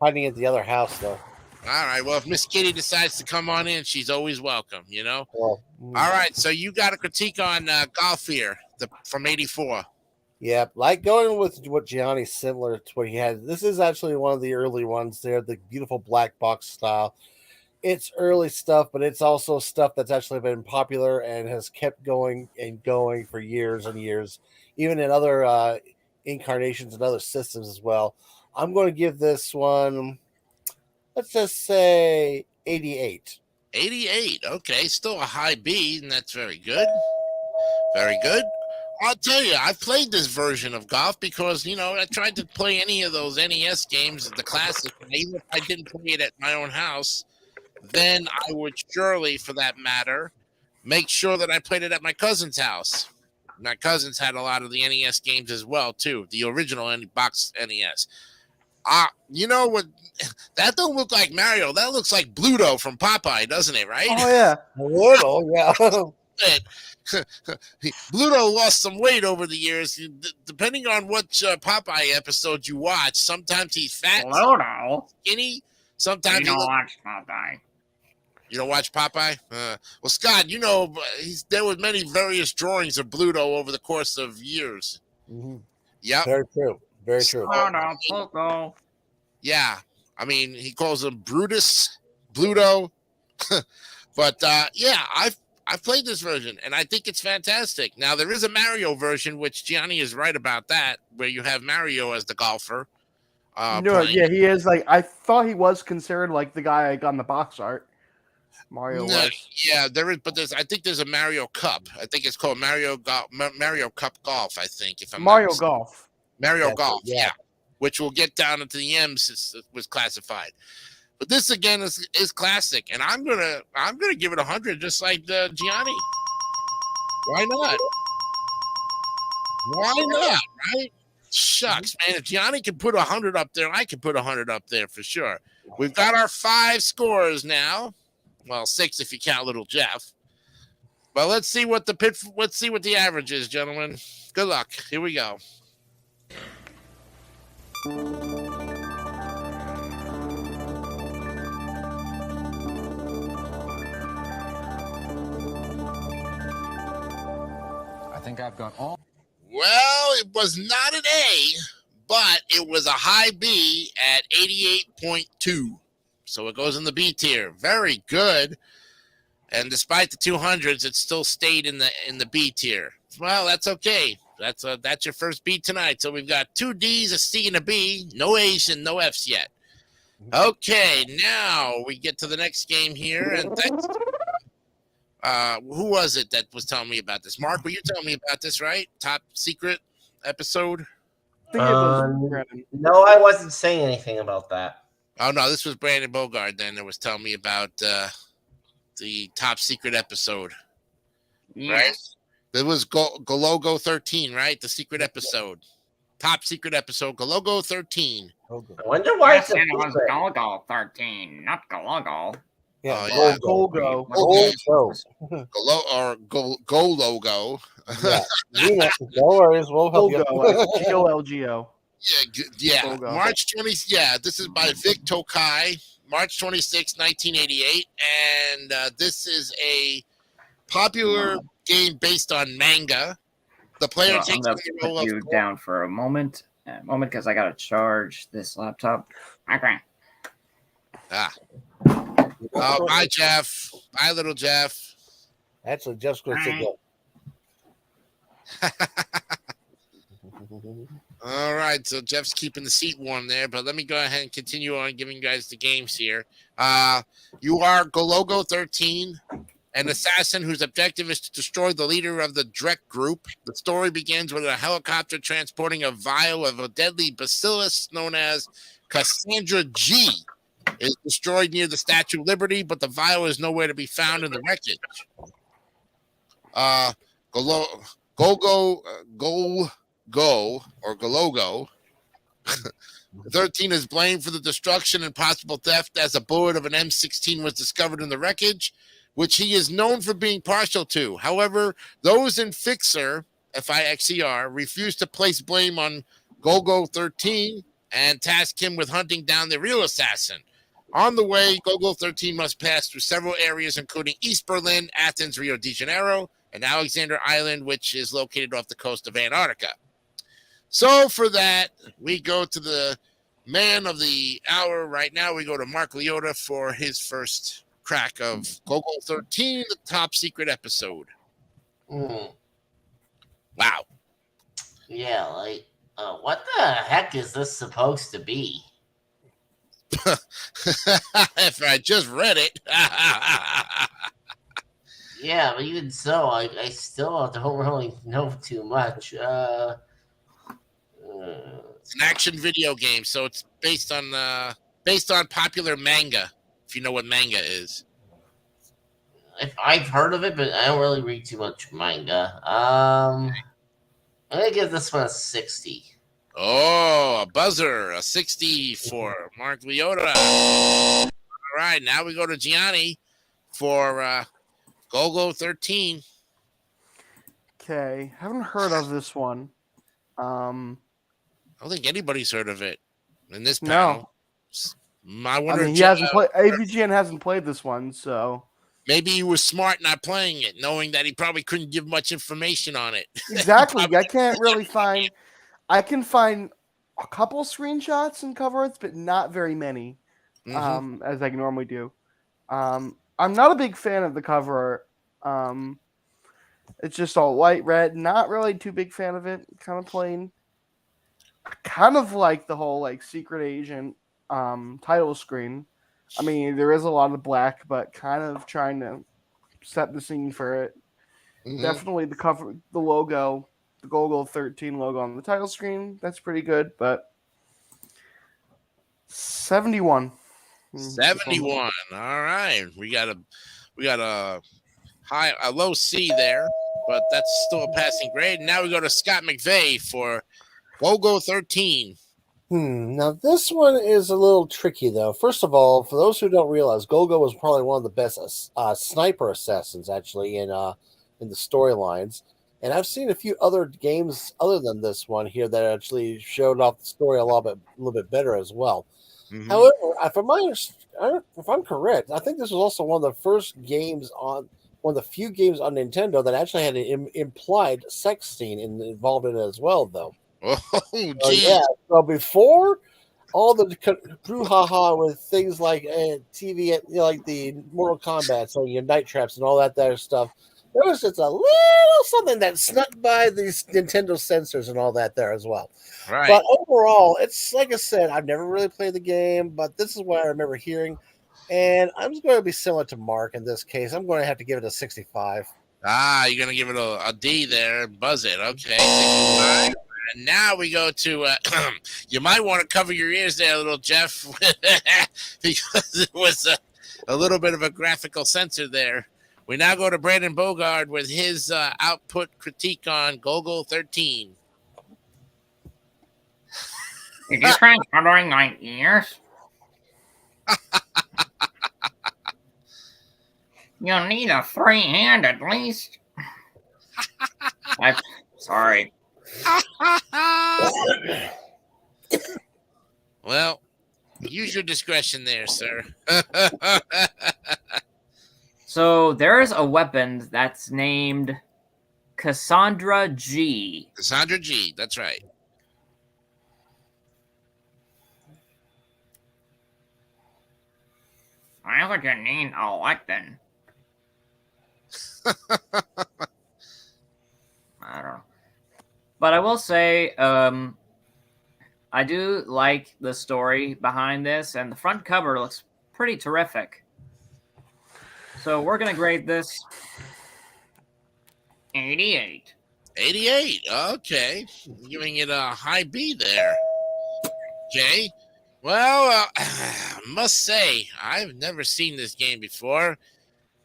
G: hiding at the other house, though.
B: All right. Well, if Miss Kitty decides to come on in, she's always welcome,
G: Well,
B: All right. So you got a critique on Golf here from 84.
G: Yeah, like going with what Gianni's similar to what he had. This is actually one of the early ones there, the beautiful black box style. It's early stuff, but it's also stuff that's actually been popular and has kept going and going for years and years, even in other incarnations and other systems as well. I'm going to give this one, let's just say 88.
B: 88. Okay. Still a high B, and that's very good. Very good. I'll tell you, I've played this version of golf because, I tried to play any of those NES games, the classic, and even if I didn't play it at my own house, then I would surely, for that matter, make sure that I played it at my cousin's house. My cousins had a lot of the NES games as well, too, the original box NES. You know what? That don't look like Mario. That looks like Bluto from Popeye, doesn't it, right?
E: Oh, yeah.
G: A little, yeah.
B: Bluto lost some weight over the years. Depending on what Popeye episode you watch, sometimes he's fat,
C: Bluto?
B: skinny. Sometimes
C: You don't watch Popeye.
B: You don't watch Popeye? Well, Scott, there was many various drawings of Bluto over the course of years.
G: Mm-hmm.
B: Yep.
G: Very true. Very true.
C: Pluto.
B: Yeah. I mean, he calls him Brutus, Bluto. But, yeah, I've played this version, and I think it's fantastic. Now, there is a Mario version, which Gianni is right about that, where you have Mario as the golfer.
E: Yeah, he is. I thought he was considered the guy on the box art. Mario was.
B: Yeah, there is, but I think there's a Mario Cup. I think it's called Mario Cup Golf. I think if I'm
E: Mario Golf.
B: Mario Golf,
G: yeah.
B: yeah, which we'll get down into the M's was classified. But this again is classic, and I'm gonna give it 100, just like Gianni. Why not? Why not? Right? Shucks, man! If Gianni can put 100 up there, I can put 100 up there for sure. We've got our 5 scores now. Well, 6 if you count Little Jeff. But let's see what the average is, gentlemen. Good luck. Here we go.
F: I think I've got all.
B: Well, it was not an A, but it was a high B at 88.2. So it goes in the B tier. Very good. And despite the 200s, it still stayed in the B tier. Well, that's okay. That's your first B tonight. So we've got 2 Ds, a C, and a B. No A's and no F's yet. Okay, now we get to the next game here, and thanks. Who was it that was telling me about this? Mark, were you telling me about this, right? Top secret episode?
E: I think it was Brandon.
D: No, I wasn't saying anything about that.
B: Oh no, this was Brandon Bogard then that was telling me about the top secret episode. Right? It was Gologo 13, right? The secret episode. Top secret episode, Gologo 13.
D: I wonder why
C: Yes,
D: it's a
C: and it was
D: secret.
C: Gologo 13, not Gologo.
G: Yeah,
B: Oh, yeah.
E: Golgo.
B: Go logo.
G: Yeah. No worries, we'll help
E: Golgo,
G: you.
E: like Golgo.
B: Yeah.
E: Golgo.
B: March 20. Yeah, this is by Vic Tokai, March 26, 1988, and this is a popular game based on manga. The player
C: Well, I'm
B: takes
C: gonna
B: on the role
C: put you
B: of
C: down for a moment, because I gotta charge this laptop. Okay.
B: Oh, bye, Jeff. Bye, little Jeff.
G: Actually, Jeff's going to take
B: All right, so Jeff's keeping the seat warm there, but let me go ahead and continue on giving you guys the games here. You are Gologo 13, an assassin whose objective is to destroy the leader of the Drek group. The story begins with a helicopter transporting a vial of a deadly bacillus known as Cassandra G. Is destroyed near the Statue of Liberty, but the vial is nowhere to be found in the wreckage. Gologo 13 is blamed for the destruction and possible theft as a bullet of an M16 was discovered in the wreckage, which he is known for being partial to. However, those in Fixer, Fixer, refuse to place blame on Gogo 13 and task him with hunting down the real assassin. On the way, Gogo 13 must pass through several areas, including East Berlin, Athens, Rio de Janeiro, and Alexander Island, which is located off the coast of Antarctica. So for that, we go to the man of the hour right now. We go to Mark Leota for his first crack of Gogo 13, the top secret episode. Wow.
D: Yeah, like, what the heck is this supposed to be?
B: If I just read it.
D: Yeah, but even so, I still don't really know too much.
B: It's an action video game, so it's based on popular manga. If you know what manga is,
D: I've heard of it, but I don't really read too much manga. I'm gonna give this one a 60.
B: Oh, a buzzer, a 60 for Mark Leota. All right, now we go to Gianni for Gogo 13.
E: Okay, haven't heard of this one.
B: I don't think anybody's heard of it in this panel.
E: No.
B: I wonder
E: he hasn't played. AVGN hasn't played this one, so
B: maybe he was smart not playing it, knowing that he probably couldn't give much information on it.
E: Exactly. I can't really find. I can find a couple screenshots and cover arts, but not very many, as I normally do. I'm not a big fan of the cover art. It's just all white, red. Not really too big fan of it. Kind of plain. Kind of like the whole like secret agent title screen. I mean, there is a lot of black, but kind of trying to set the scene for it. Definitely the cover, the logo. The Gogo 13 logo on the title screen. That's pretty good, but 71.
B: 71. All right. We got a low C there, but that's still a passing grade. Now we go to Scott McVeigh for Gogo 13.
G: Now this one is a little tricky though. First of all, for those who don't realize, Gogo was probably one of the best sniper assassins actually in the storylines. And I've seen a few other games other than this one here that actually showed off the story a little bit better as well. However, if I'm correct, I think this was also one of the few games on Nintendo that actually had an implied sex scene involved in it as well, though.
B: Oh, geez.
G: Yeah. So before all the brouhaha with things like TV, like the Mortal Kombat, so your Night Traps and all that stuff. There was just a little something that snuck by these Nintendo sensors and all that there as well.
B: Right.
G: But overall, it's like I said, I've never really played the game, but this is what I remember hearing. And I'm just going to be similar to Mark in this case. I'm going to have to give it a 65.
B: You're going to give it a D there. Buzz it. Okay. 65. And now we go to, you might want to cover your ears there, little Jeff, because it was a little bit of a graphical censor there. We now go to Brandon Bogard with his output critique on Golgo 13.
C: Did you try covering my ears? You'll need a free hand at least. I'm sorry.
B: Well, use your discretion there, sir.
C: So there's a weapon that's named Cassandra G.
B: Cassandra G, that's right.
C: Why would you need a weapon? I don't know. But I will say, I do like the story behind this, and the front cover looks pretty terrific. So we're going to grade this 88.
B: 88, okay. Giving it a high B there. Okay. Well, must say, I've never seen this game before.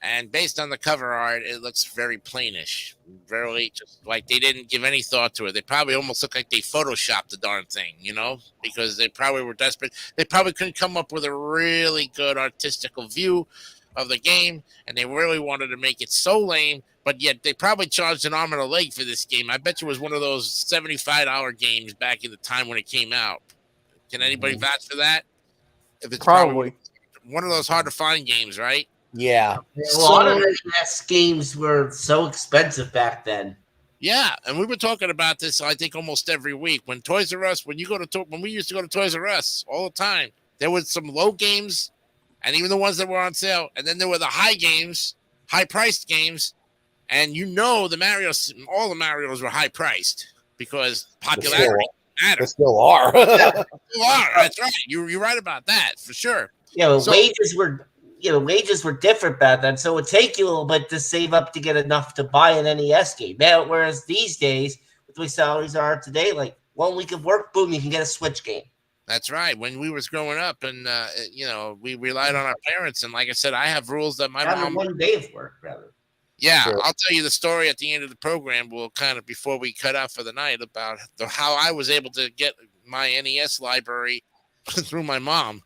B: And based on the cover art, it looks very plainish. Very just like they didn't give any thought to it. They probably almost look like they photoshopped the darn thing, you know, because they probably were desperate. They probably couldn't come up with a really good artistical view of the game, and they really wanted to make it so lame, but yet they probably charged an arm and a leg for this game. I bet you it was one of those $75 games back in the time when it came out. Can anybody vouch for that? If it's probably one of those hard to find games, right?
G: Yeah.
D: A lot of NES games were so expensive back then.
B: Yeah, and we were talking about this, I think, almost every week. When Toys R Us, when we used to go to Toys R Us all the time, there was some low games, and even the ones that were on sale, and then there were the high games, high-priced games, and all the Marios were high-priced because popularity mattered.
G: They still are.
B: That's right. You're right about that, for sure.
D: Yeah, wages were different back then, so it would take you a little bit to save up to get enough to buy an NES game. Now, whereas these days, with the way salaries are today, like 1 week of work, boom, you can get a Switch game.
B: That's right. When we was growing up, and we relied on our parents, and like I said, I have rules that my mom.
D: 1 day of work, rather.
B: Yeah, sure. I'll tell you the story at the end of the program. We'll kind of before we cut out for the night about how I was able to get my NES library through my mom,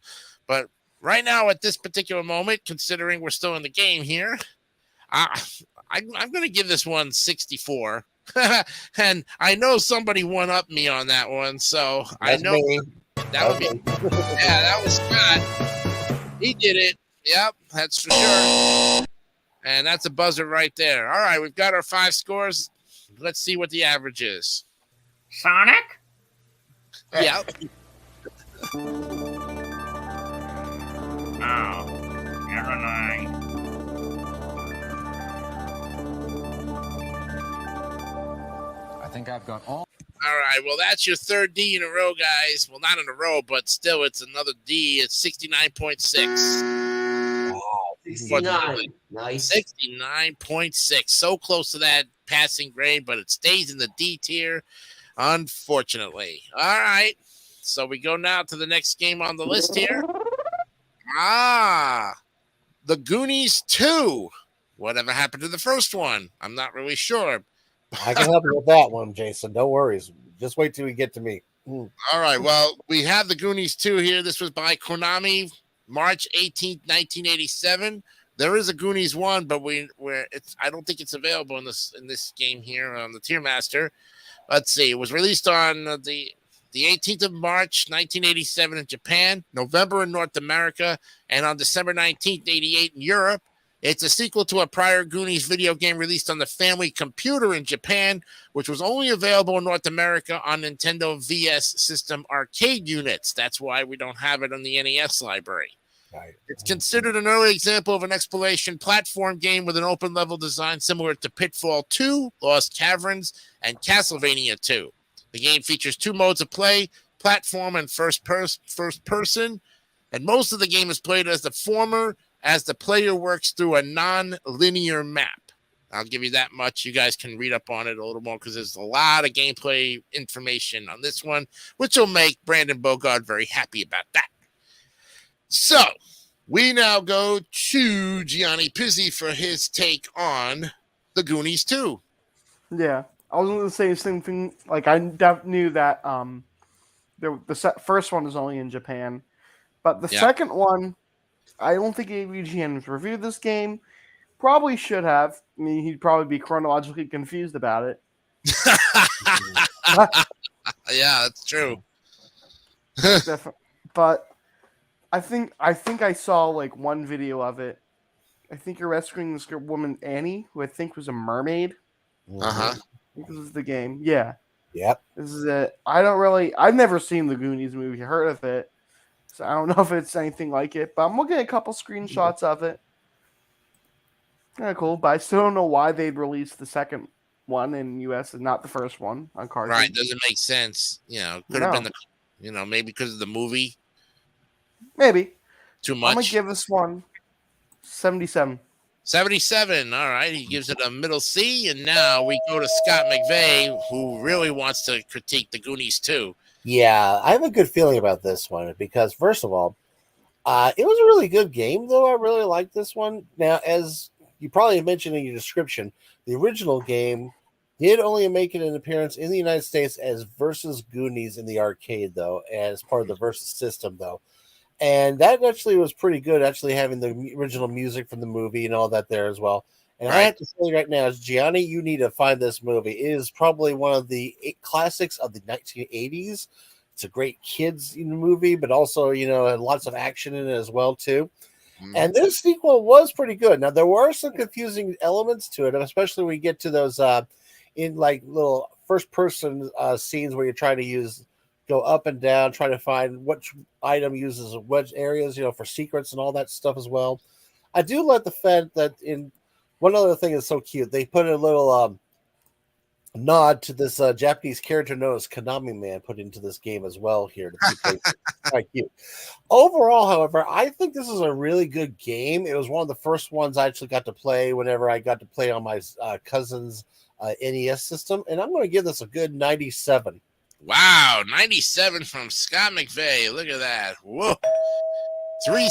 B: but. Right now, at this particular moment, considering we're still in the game here, I'm going to give this one 64. And I know somebody one-upped me on that one, so that's I know me. That would be. Yeah, that was Scott. He did it. Yep, that's for sure. And that's a buzzer right there. All right, we've got our 5 scores. Let's see what the average is.
C: Sonic?
B: Yep.
C: Oh, never mind.
F: I think I've got all.
B: All right, well, that's your third D in a row, guys. Well, not in a row, but still, it's another D. It's 69.6.
D: Wow, 69. Nice.
B: 69.6. So close to that passing grade, but it stays in the D tier, unfortunately. All right, so we go now to the next game on the list here. The Goonies 2. Whatever happened to the first one? I'm not really sure.
G: I can help you with that one, Jason. No worries. Just wait till we get to me.
B: All right. Well, we have the Goonies 2 here. This was by Konami, March 18th, 1987. There is a Goonies 1, but I don't think it's available in this game here on the Tier Master. Let's see. It was released on the 18th of March, 1987 in Japan, November in North America, and on December 19th, 88 in Europe. It's a sequel to a prior Goonies video game released on the Family Computer in Japan, which was only available in North America on Nintendo VS System arcade units. That's why we don't have it on the NES library.
G: Right.
B: It's considered an early example of an exploration platform game with an open level design similar to Pitfall 2, Lost Caverns, and Castlevania 2. The game features 2 modes of play, platform and first person, and most of the game is played as the former, as the player works through a non-linear map. I'll give you that much. You guys can read up on it a little more because there's a lot of gameplay information on this one, which will make Brandon Bogard very happy about that. So, we now go to Gianni Pizzi for his take on The Goonies 2.
E: Yeah, I was going to say the same thing. Like, I knew that the first one is only in Japan, but the second one, I don't think AVGN has reviewed this game. Probably should have. I mean, he'd probably be chronologically confused about it.
B: Yeah, that's true.
E: But I think I saw like one video of it. I think you're rescuing this woman Annie, who I think was a mermaid.
B: Uh-huh.
E: I think this is the game. Yeah.
G: Yep.
E: This is it. I've never seen the Goonies movie, heard of it. So I don't know if it's anything like it, but I'm looking at a couple screenshots of it. Yeah, cool. But I still don't know why they'd release the second one in the US and not the first one on cartridge.
B: Right, doesn't make sense. Could have been maybe because of the movie.
E: Maybe.
B: Too much.
E: I'm gonna give this one 77.
B: 77. All right, he gives it a middle C, and now we go to Scott McVeigh, who really wants to critique the Goonies 2.
G: Yeah, I have a good feeling about this one because, first of all, it was a really good game, though. I really liked this one. Now, as you probably mentioned in your description, the original game did only make an appearance in the United States as Versus Goonies in the arcade, though, as part of the Versus system, though. And that actually was pretty good, actually having the original music from the movie and all that there as well. And I have to say right now, Gianni, you need to find this movie. It is probably one of the classics of the 1980s. It's a great kids movie, but also, had lots of action in it as well, too. Mm-hmm. And this sequel was pretty good. Now, there were some confusing elements to it, especially when you get to those in like little first-person scenes where you're trying to go up and down, trying to find which item uses which areas, for secrets and all that stuff as well. I do like the fact that one other thing is so cute. They put a little nod to this Japanese character known as Konami Man put into this game as well here. Quite cute. Overall, however, I think this is a really good game. It was one of the first ones I actually got to play whenever I got to play on my cousin's NES system, and I'm going to give this a good 97.
B: Wow, 97 from Scott McVeigh. Look at that. Whoa. Three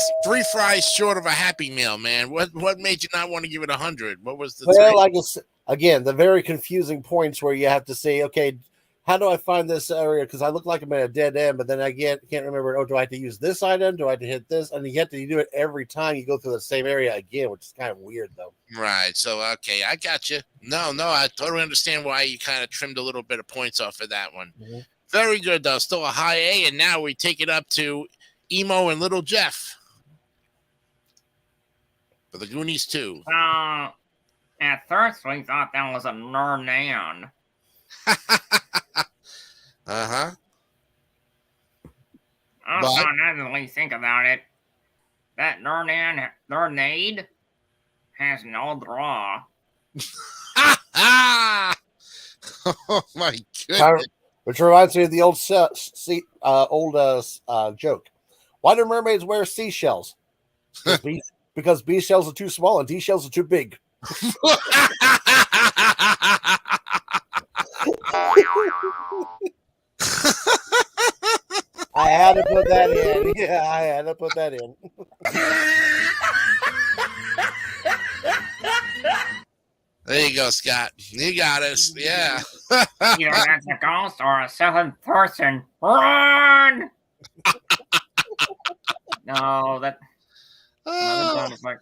B: fries short of a Happy Meal, man. What made you not want to give it 100? What was the
G: Well, I guess, again, the very confusing points where you have to say, okay, how do I find this area? Because I look like I'm at a dead end, but then I can't remember, do I have to use this item? Do I have to hit this? And you have to do it every time you go through the same area again, which is kind of weird, though.
B: Right. So, okay, I got you. No, I totally understand why you kind of trimmed a little bit of points off of that one. Mm-hmm. Very good, though. Still a high A, and now we take it up to Emo and Little Jeff for the Goonies 2.
C: At first we thought that was a Nernan.
B: Uh-huh.
C: Also, now that we think about it, that Nernade has no draw.
B: Oh my goodness.
G: Which reminds me of the old joke. Why do mermaids wear seashells? Because B shells are too small and D shells are too big. I had to put that in. Yeah, I had to put that in.
B: There you go, Scott. You got us. Yeah.
C: Either that's a ghost or a seventh person. Run! No, that.
B: Oh.
C: Like,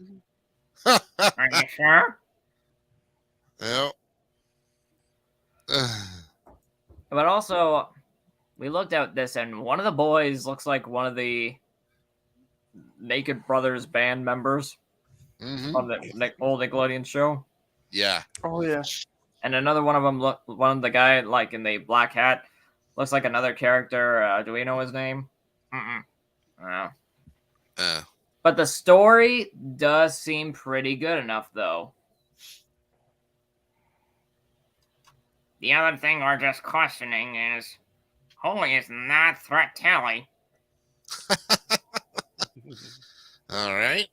C: are you sure?
B: Well.
C: But also, we looked at this, and one of the boys looks like one of the Naked Brothers band members on the old Nickelodeon show.
B: Yeah.
E: Oh yeah.
C: And another one of them, one of the guy like in the black hat, looks like another character. Do we know his name? No. But But the story does seem pretty good enough, though. The other thing we're just questioning is, who is not Threat Telly?
B: All right.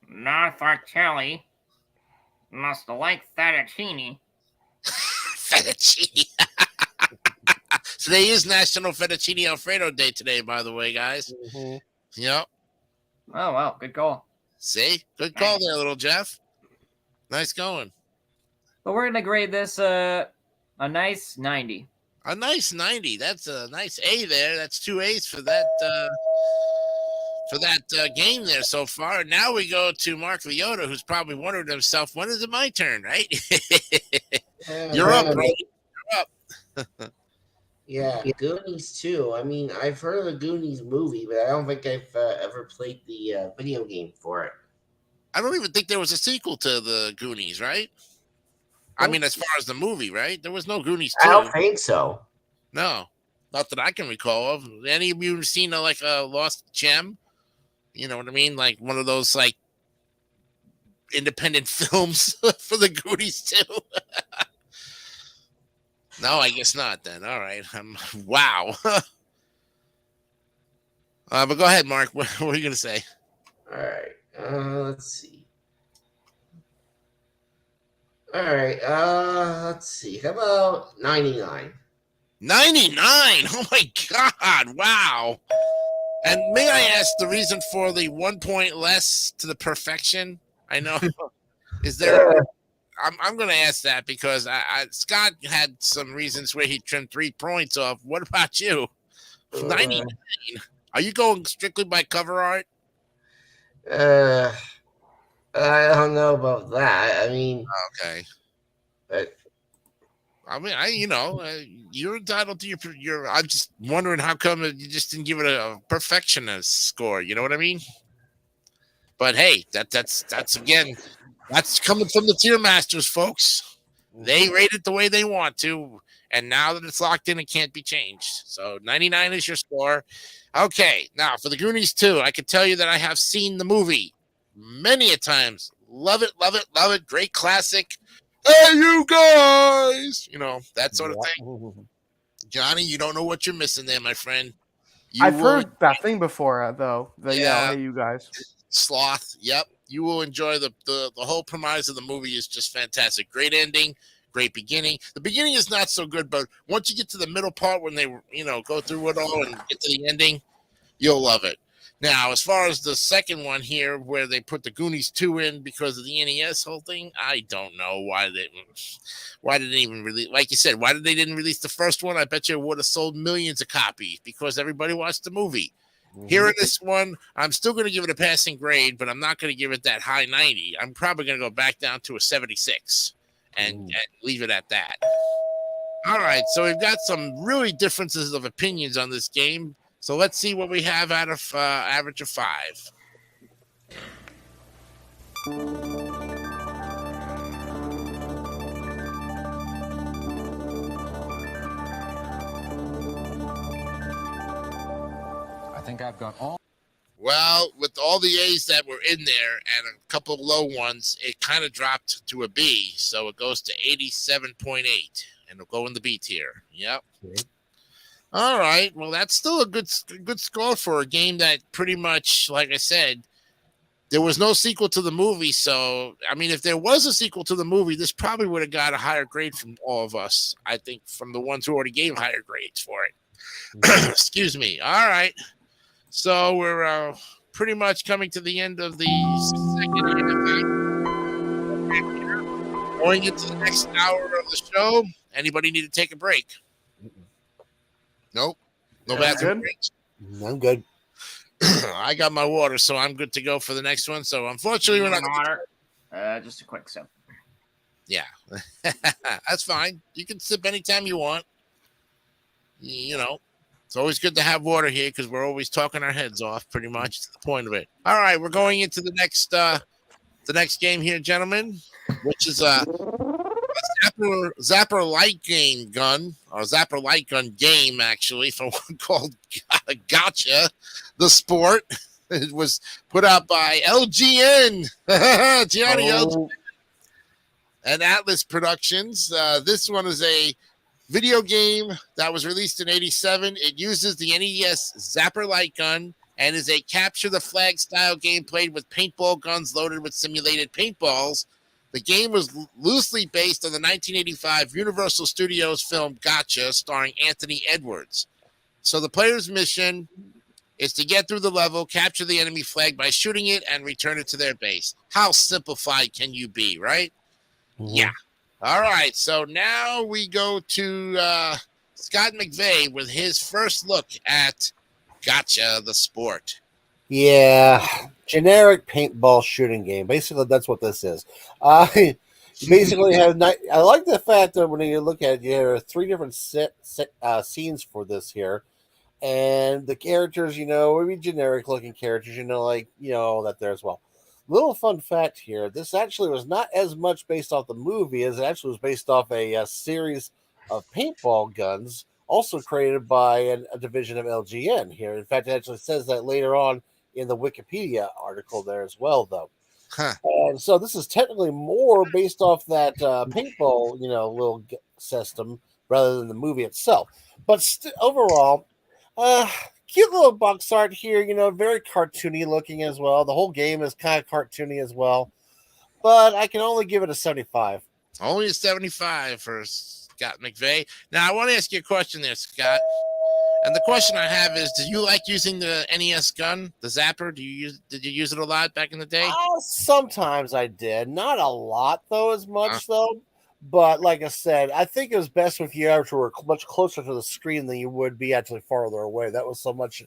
C: Not Threat Telly must like fettuccine.
B: Fettuccine. Today is National Fettuccine Alfredo Day today, by the way, guys.
G: Mhm.
B: Yep.
C: Oh, well, good call.
B: See? Good call there, little Jeff. Nice going.
C: But we're going to grade this a nice 90.
B: A nice 90. That's a nice A there. That's 2 A's for that game there so far. Now we go to Mark Leota, who's probably wondering to himself, when is it my turn, right? You're up, bro. You're up.
D: Yeah, Goonies too. I mean, I've heard of the Goonies movie, but I don't think I've ever played the video game for it.
B: I don't even think there was a sequel to the Goonies, right? I mean, as far as the movie, right? There was no Goonies 2.
D: I don't think so.
B: No, not that I can recall of. Any of you seen a Lost Gem? You know what I mean? Like one of those like independent films for the Goonies too. No, I guess not. Then all right. Wow. But go ahead, Mark. What are you gonna say?
D: All right. Let's see. All right. Let's see. How about 99?
B: 99. Oh my God! Wow. And may I ask the reason for the 1 point less to the perfection? I know. Is there? I'm going to ask that because Scott had some reasons where he trimmed 3 points off. What about you? 99. Are you going strictly by cover art?
D: I don't know about that. I mean,
B: Okay.
D: but
B: I mean, you're entitled to your. I'm just wondering how come you just didn't give it a perfectionist score. You know what I mean? But hey, that's again. That's coming from the tier masters, folks. They rate it the way they want to. And now that it's locked in, it can't be changed. So 99 is your score. Okay. Now for the Goonies 2, I can tell you that I have seen the movie many a times. Love it, love it, love it. Great classic. Hey, you guys. You know, that sort of thing. Johnny, you don't know what you're missing there, my friend.
E: I've heard that thing before, though. Hey, you guys.
B: Sloth. Yep. You will enjoy the whole premise of the movie is just fantastic. Great ending, great beginning. The beginning is not so good, but once you get to the middle part when they go through it all and get to the ending, you'll love it. Now, as far as the second one here, where they put the Goonies 2 in because of the NES whole thing, I don't know why did they even release? Like you said, why did they didn't release the first one? I bet you it would have sold millions of copies because everybody watched the movie. Here in this one, I'm still going to give it a passing grade, but I'm not going to give it that high 90. I'm probably going to go back down to a 76 and leave it at that. All right, so we've got some really differences of opinions on this game. So let's see what we have out of average of 5.
F: I think I've got all.
B: Well, with all the A's that were in there and a couple of low ones, it kind of dropped to a B. So it goes to 87.8, and it'll go in the B tier. Yep. Okay. All right. Well, that's still a good score for a game that pretty much, like I said, there was no sequel to the movie. So, I mean, if there was a sequel to the movie, this probably would have got a higher grade from all of us. I think from the ones who already gave higher grades for it. Excuse me. All right. So we're pretty much coming to the end of the second half. Going into the next hour of the show. Anybody need to take a break? Nope. No bathroom breaks.
G: I'm good.
B: I got my water, so I'm good to go for the next one. So unfortunately, we're not.
C: Water. Just a quick sip.
B: Yeah, that's fine. You can sip anytime you want. You know, it's always good to have water here because we're always talking our heads off. Pretty much to the point of it. All right, we're going into the next game here, gentlemen, which is let's Zapper Light Game Gun, or Zapper Light Gun game, actually, from one called Gotcha, the Sport. It was put out by LGN, Gianni LGN, and Atlas Productions. This one is a video game that was released in '87. It uses the NES Zapper Light Gun and is a capture the flag style game played with paintball guns loaded with simulated paintballs. The game was loosely based on the 1985 Universal Studios film Gotcha, starring Anthony Edwards. So the player's mission is to get through the level, capture the enemy flag by shooting it, and return it to their base. How simplified can you be, right?
G: Mm-hmm.
B: Yeah. All right, so now we go to Scott McVeigh with his first look at Gotcha, the Sport.
G: Yeah, generic paintball shooting game. Basically, that's what this is. You basically have. I like the fact that when you look at it, there are 3 different scenes for this here, and the characters, would be generic looking characters, that there as well. Little fun fact here: this actually was not as much based off the movie as it actually was based off a series of paintball guns, also created by a division of LGN here. In fact, it actually says that later on in the Wikipedia article there as well, though.
B: Huh.
G: And so this is technically more based off that paintball, little system rather than the movie itself. But overall, cute little box art here, very cartoony looking as well. The whole game is kind of cartoony as well. But I can only give it a 75.
B: Only a 75 for Scott McVeigh. Now, I want to ask you a question there, Scott. And the question I have is, do you like using the NES gun, the Zapper? Did you use it a lot back in the day?
G: Sometimes I did. Not a lot, though, as much, though. But like I said, I think it was best if you actually were much closer to the screen than you would be actually farther away. That was so much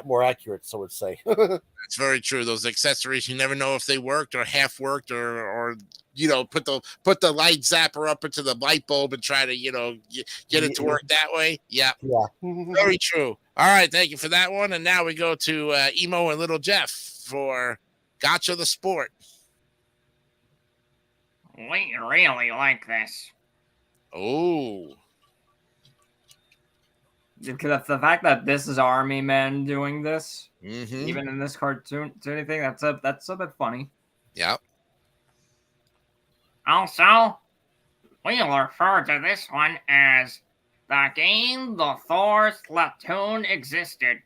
G: more accurate, so I would say.
B: That's very true. Those accessories, you never know if they worked or half worked or put the light zapper up into the light bulb and try to, get it to work that way. Yeah. Very true. All right. Thank you for that one. And now we go to Emo and Little Jeff for Gotcha the Sport.
C: We really like this.
B: Oh.
C: Because the fact that this is Army Men doing this,
B: Mm-hmm.
C: even in this cartoon thing, that's a bit funny.
B: Yep.
C: Also, we refer to this one as the game the Thor Splatoon existed.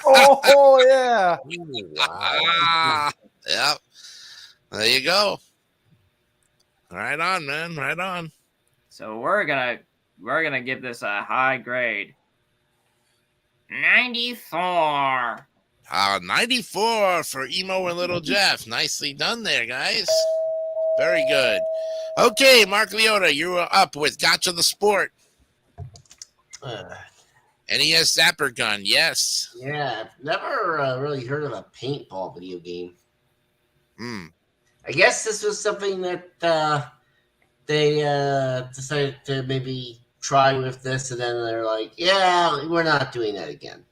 E: Oh yeah.
B: Wow. Yep. There you go. Right on, man. Right on.
C: So we're gonna give this a high grade. 94.
B: 94 for Emo and Little Jeff. Nicely done there, guys. Very good. Okay, Mark Leota, you are up with Gotcha the Sport. NES Zapper Gun, yes.
D: Yeah, I've never really heard of a paintball video game.
B: Hmm.
D: I guess this was something that they decided to maybe try with this, and then they're like, yeah, we're not doing that again.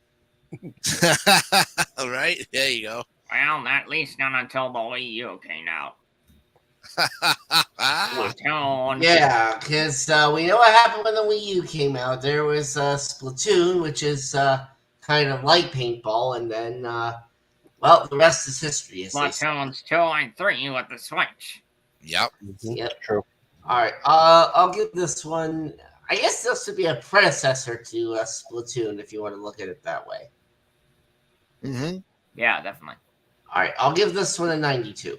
B: All right, there you go.
C: Well, at least not until the Wii U came out. Splatoon.
D: Yeah, because we know what happened when the Wii U came out. There was Splatoon, which is kind of like paintball, and then, well, the rest is history.
C: Splatoons 2 and 3 with the Switch.
B: Yep.
D: Yep.
G: True.
D: All right, I'll give this one. I guess this would be a predecessor to Splatoon, if you want to look at it that way.
B: Mm-hmm.
C: Yeah, definitely.
D: All right, I'll give this one a 92.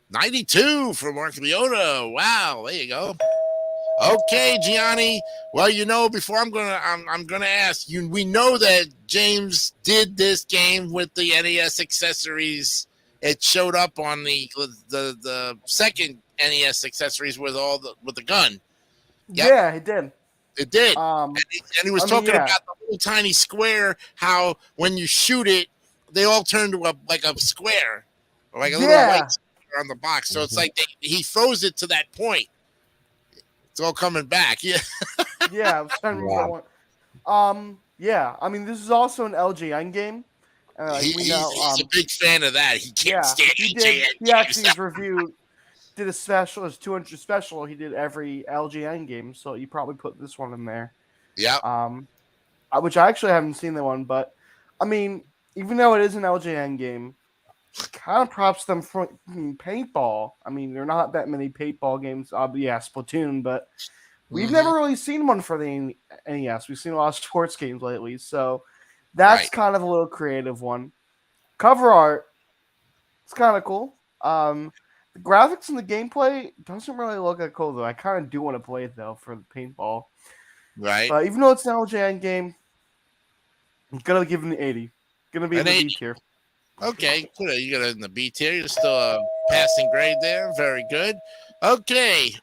B: 92 for Mark Leota. Wow, there you go. Okay, Gianni. Well, before I'm gonna ask you. We know that James did this game with the NES accessories. It showed up on the second NES accessories with the gun. Yep.
E: Yeah, it did.
B: It did.
E: Um,
B: and he was talking about the little tiny square. How when you shoot it, they all turn to a square, or like a little white square on the box. So it's like he froze it to that point. It's all coming back. Yeah.
E: Yeah, I was trying to remember that one. Yeah, I mean, this is also an LGN game. He's
B: a big fan of that. He can't stand
E: he
B: LGN.
E: He actually did did a special, his 200 special. He did every LGN game, so you probably put this one in there.
B: Yeah.
E: Which I actually haven't seen the one, but I mean, even though it is an LJN game, kind of props them for paintball. I mean, there are not that many paintball games. Yeah, Splatoon, but we've never really seen one for the NES. We've seen a lot of sports games lately, so that's kind of a little creative one. Cover art, it's kind of cool. The graphics and the gameplay doesn't really look that cool though. I kind of do want to play it though for the paintball.
B: Right.
E: But even though it's an LJN game, I'm gonna give him the 80. Gonna be in the B tier.
B: Okay, you got it in the B tier. You're still a passing grade there. Very good. Okay.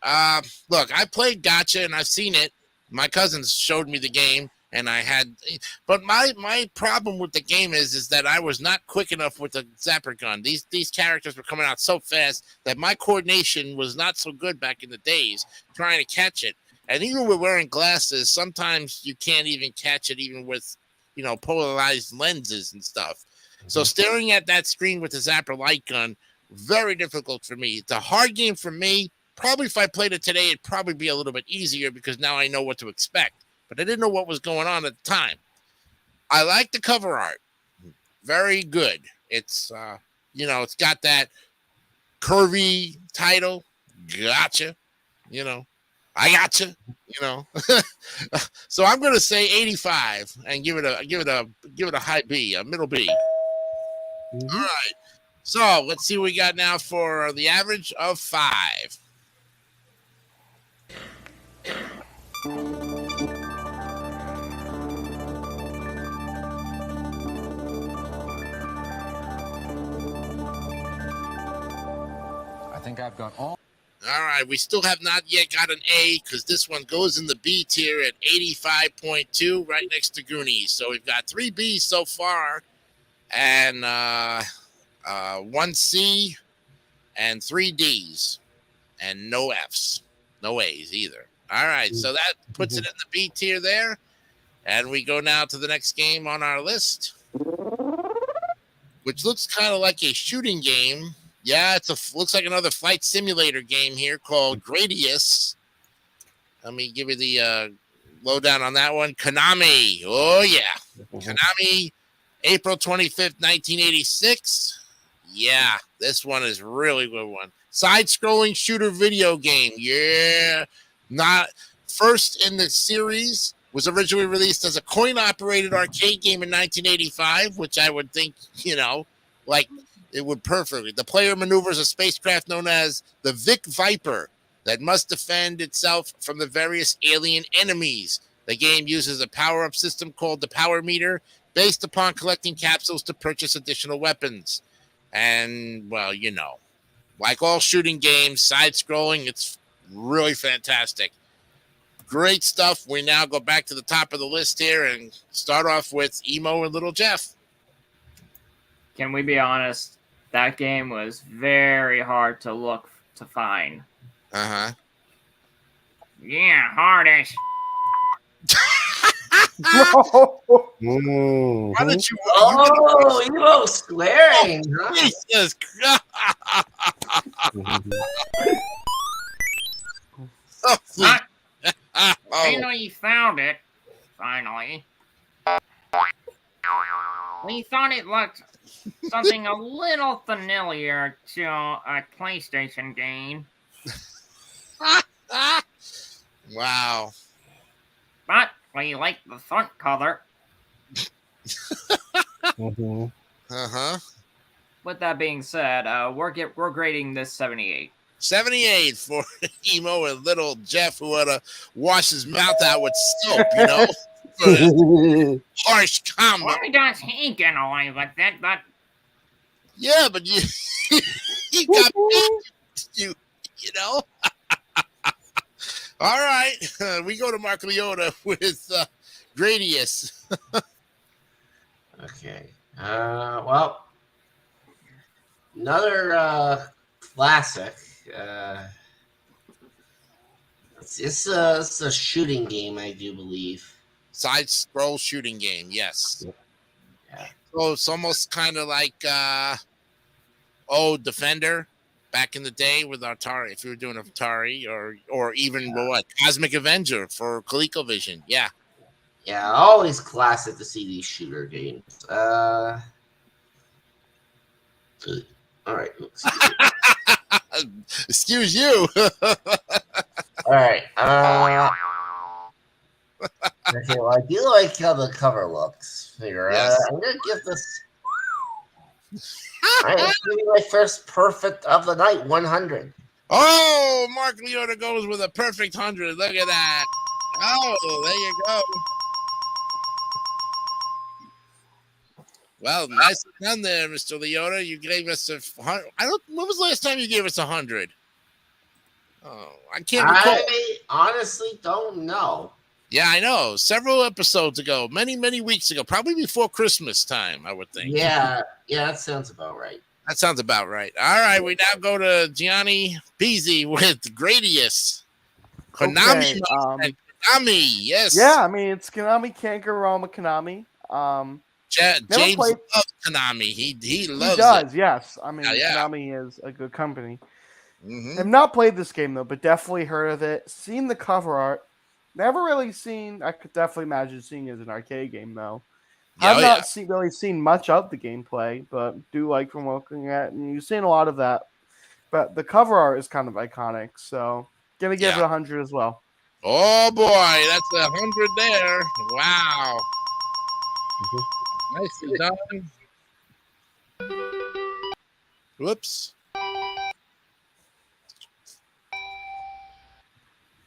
B: Look, I played Gotcha and I've seen it. My cousins showed me the game, and I had. But my problem with the game is that I was not quick enough with the zapper gun. These characters were coming out so fast that my coordination was not so good back in the days trying to catch it. And even with wearing glasses, sometimes you can't even catch it, even with, polarized lenses and stuff. So staring at that screen with the zapper light gun, very difficult for me. It's a hard game for me. Probably if I played it today, it'd probably be a little bit easier because now I know what to expect. But I didn't know what was going on at the time. I like the cover art. Very good. It's, it's got that curvy title. Gotcha. I gotcha. So I'm going to say 85 and give it a high B, a middle B. All right. So let's see what we got now for the average of 5.
F: I think I've got all.
B: All right, we still have not yet got an A because this one goes in the B tier at 85.2, right next to Goonies. So we've got 3 Bs so far, and 1 C, and 3 Ds, and no Fs, no A's either. All right, so that puts it in the B tier there, and we go now to the next game on our list, which looks kind of like a shooting game. Yeah, looks like another flight simulator game here called Gradius. Let me give you the lowdown on that one. Konami. Oh, yeah. Konami, April 25th, 1986. Yeah, this one is really good one. Side-scrolling shooter video game. Yeah. Not first in the series. Was originally released as a coin-operated arcade game in 1985, which I would think, it would perfectly. The player maneuvers a spacecraft known as the Vic Viper that must defend itself from the various alien enemies. The game uses a power-up system called the Power Meter, based upon collecting capsules to purchase additional weapons. And, well, like all shooting games, side-scrolling, it's really fantastic. Great stuff. We now go back to the top of the list here and start off with Emo and Little Jeff.
C: Can we be honest? That game was very hard to find.
B: Uh-huh.
C: Yeah, hardest.
B: Why did you?
D: Emo swearing. Huh?
B: Jesus Christ.
C: I know you found it. Finally. We thought it looked something a little familiar to a PlayStation game.
B: Wow.
C: But we like the front cover.
B: Uh-huh.
C: With that being said, we're grading this 78.
B: 78 for Emo and Little Jeff, who had to wash his mouth out with soap, harsh comment.
C: Why does he get away with it? But
B: yeah, but you got you know. All right, we go to Mark Leota with Gradius.
D: Okay. Well, another classic. It's a shooting game, I do believe.
B: Side scroll shooting game, yes.
D: Yeah.
B: So it's almost kind of like Defender. back in the day with Atari. If you were doing Atari or even what Cosmic Avenger for ColecoVision. Yeah.
D: Yeah, always classic to see these shooter games. All right. Let's see.
B: Excuse you.
D: All right. Okay, well, I do like how the cover looks. Here,
B: Yes.
D: I'm gonna give this. I'm giving my first perfect of the night, 100.
B: Oh, Mark Leota goes with a perfect 100. Look at that. Oh, there you go. Well, nice done there, Mr. Leota. You gave us a 100. When was the last time you gave us 100? Oh, I can't recall.
D: I honestly don't know.
B: Yeah, I know. Several episodes ago, many weeks ago, probably before Christmas time, I would think.
D: Yeah, that sounds about right.
B: That sounds about right. All right, we now go to Gianni Pizzi with Gradius. Konami.
E: Okay,
B: Konami, yes.
E: yeah, I mean it's Konami. Can't go wrong with Konami.
B: James
E: played-
B: loves Konami. He loves
E: He does,
B: it.
E: yes. I mean,
B: Yeah.
E: Konami is a good company.
B: Mhm.
E: I've not played this game though, but definitely heard of it. Seen the cover art. Never really seen. I could definitely imagine seeing it as an arcade game though.
B: Yeah,
E: I've
B: oh,
E: not really seen much of the gameplay, but do like from looking at, and you've seen a lot of that. But the cover art is kind of iconic, so gonna give it 100 as well.
B: Oh boy, that's 100 there. Wow. Nicely done. Whoops.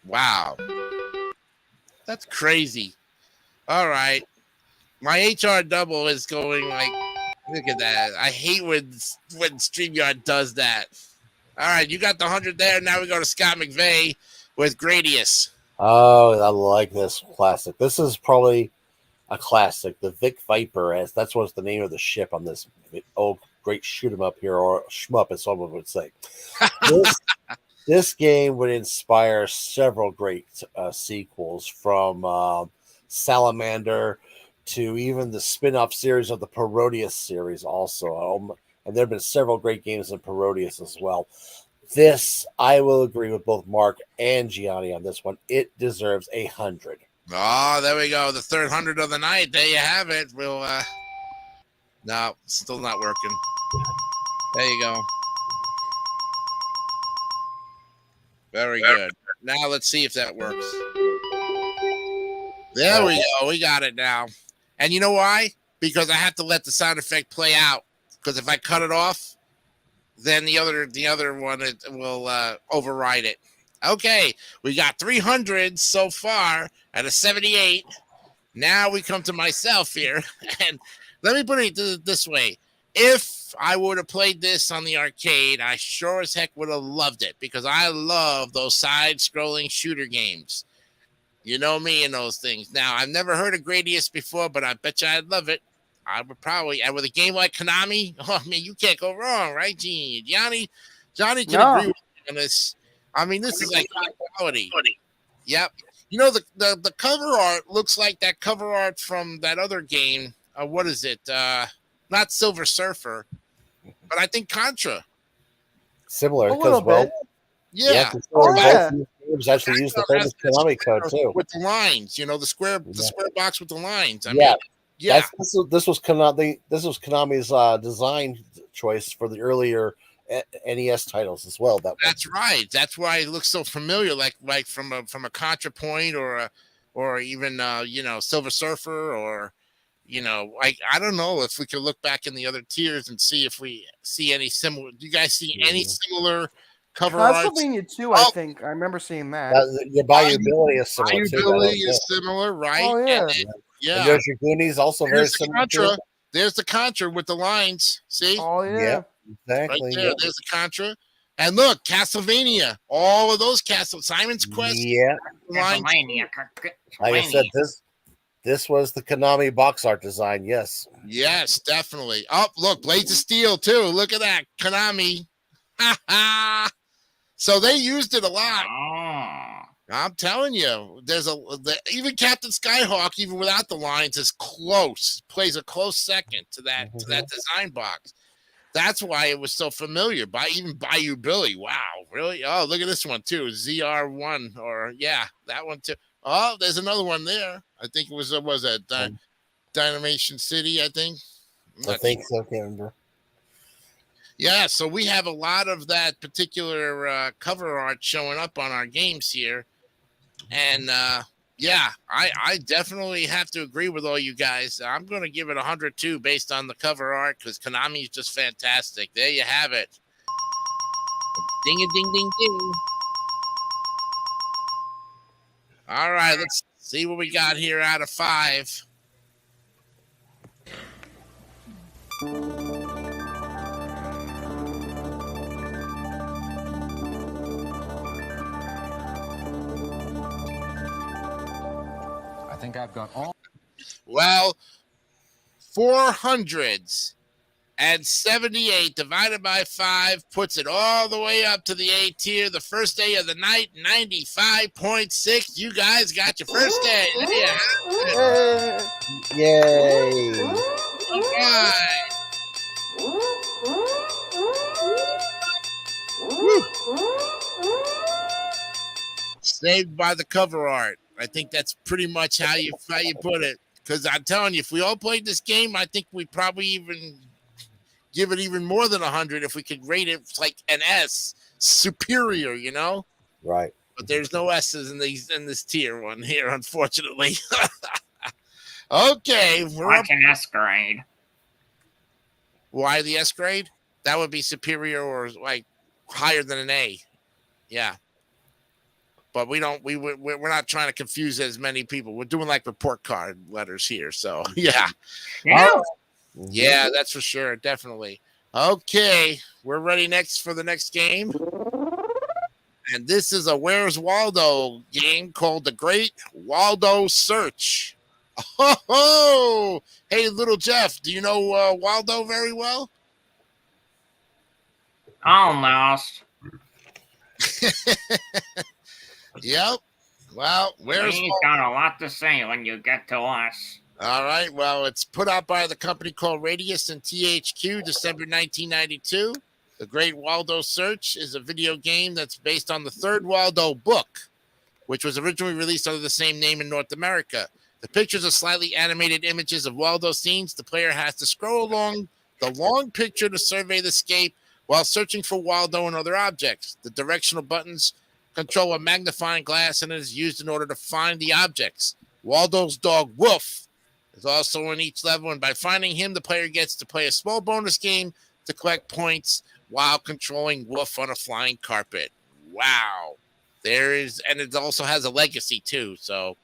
B: Wow. That's crazy. All right. My HR double is going like, look at that. I hate when StreamYard does that. All right, you got the 100 there. Now we go to Scott McVeigh with Gradius.
G: Oh, I like this classic. This is probably a classic. The Vic Viper, as that's what's the name of the ship on this old great shoot 'em up here, or shmup, as someone would say. This game would inspire several great sequels, from Salamander to even the spin-off series of the Parodius series also. And there have been several great games in Parodius as well. This, I will agree with both Mark and Gianni on this one. It deserves 100.
B: Oh, there we go. The third 100 of the night. There you have it. We'll, no, still not working. There you go. Very good. Now let's see if that works. There we go. We got it now. And you know why? Because I have to let the sound effect play out. Because if I cut it off, then the other one will override it. Okay, we got 300 so far at a 78. Now we come to myself here. And let me put it this way. If I would have played this on the arcade, I sure as heck would have loved it, because I love those side-scrolling shooter games. You know me and those things. Now, I've never heard of Gradius before, but I bet you I'd love it. I would probably, and with a game like Konami, oh man, you can't go wrong, right, Johnny can agree with me on this. I mean, this is like quality. Yep. You know, the cover art looks like that cover art from that other game. What is it? Not Silver Surfer, but I think Contra.
G: Similar,
E: A little
G: because
E: bit.
B: Yeah.
E: Oh, yeah.
G: both games actually use the famous Konami code too.
B: With the lines, you know, the square box with the lines. I mean,
G: Yeah.
B: yeah.
G: This was Konami. This was Konami's design choice for the earlier NES titles as well.
B: That's right. That's why it looks so familiar, like from a ContraPoint or even you know, Silver Surfer, or you know, like I don't know if we could look back in the other tiers and see if we see any similar. Do you guys see any similar cover art?
E: Castlevania 2, I think. I remember seeing that.
G: Your Buyability is similar.
B: Viability is similar, right?
E: Oh, yeah.
G: And there's your Goonies, also very
B: There's the
G: similar.
B: Contra. There's the Contra with the lines. See?
E: Oh, yeah.
G: Exactly.
B: Right there. There's the Contra. And look, Castlevania. All of those Simon's Quest.
G: Yeah.
B: Lines.
G: Like I said, this was the Konami box art design. Yes.
B: Yes, definitely. Oh, look, Blades of Steel too. Look at that, Konami. Ha ha. So they used it a lot. I'm telling you, even Captain Skyhawk, even without the lines, is close. Plays a close second to that design box. That's why it was so familiar. Even Bayou Billy. Wow, really? Oh, look at this one too. ZR1, or yeah, that one too. Oh, there's another one there. I think it was that Dynamation City, I think.
G: I think so. I can't remember.
B: Yeah, so we have a lot of that particular cover art showing up on our games here. And yeah, I definitely have to agree with all you guys. I'm going to give it 102 based on the cover art because Konami is just fantastic. There you have it. Ding a ding ding ding. All right, let's see what we got here out of 5.
F: I think I've got all.
B: Well, 478 divided by 5 puts it all the way up to the A tier. The first day of the night, 95.6. You guys got your first day. Yeah.
G: Yay!
B: All right. Woo. Saved by the cover art. I think that's pretty much how you put it. Because I'm telling you, if we all played this game, I think we'd probably even give it even more than 100 if we could rate it like an S, superior, you know?
G: Right.
B: But there's no S's in this tier one here, unfortunately. Okay, we're up.
C: Like an S grade.
B: Why the S grade? That would be superior or like higher than an A. Yeah. But we're not trying to confuse as many people. We're doing like report card letters here. So yeah. Yeah, that's for sure. Definitely. Okay. We're ready next for the next game. And this is a Where's Waldo game called The Great Waldo Search. Oh, hey, little Jeff, do you know Waldo very well?
C: Almost.
B: Yep. Well,
C: He's got a lot to say when you get to us.
B: All right. Well, it's put out by the company called Radius and THQ, December 1992. The Great Waldo Search is a video game that's based on the third Waldo book, which was originally released under the same name in North America. The pictures are slightly animated images of Waldo scenes. The player has to scroll along the long picture to survey the scape while searching for Waldo and other objects. The directional buttons control a magnifying glass and it is used in order to find the objects. Waldo's dog, Wolf, is also in each level, and by finding him, the player gets to play a small bonus game to collect points while controlling Wolf on a flying carpet. Wow. And it also has a legacy, too, so...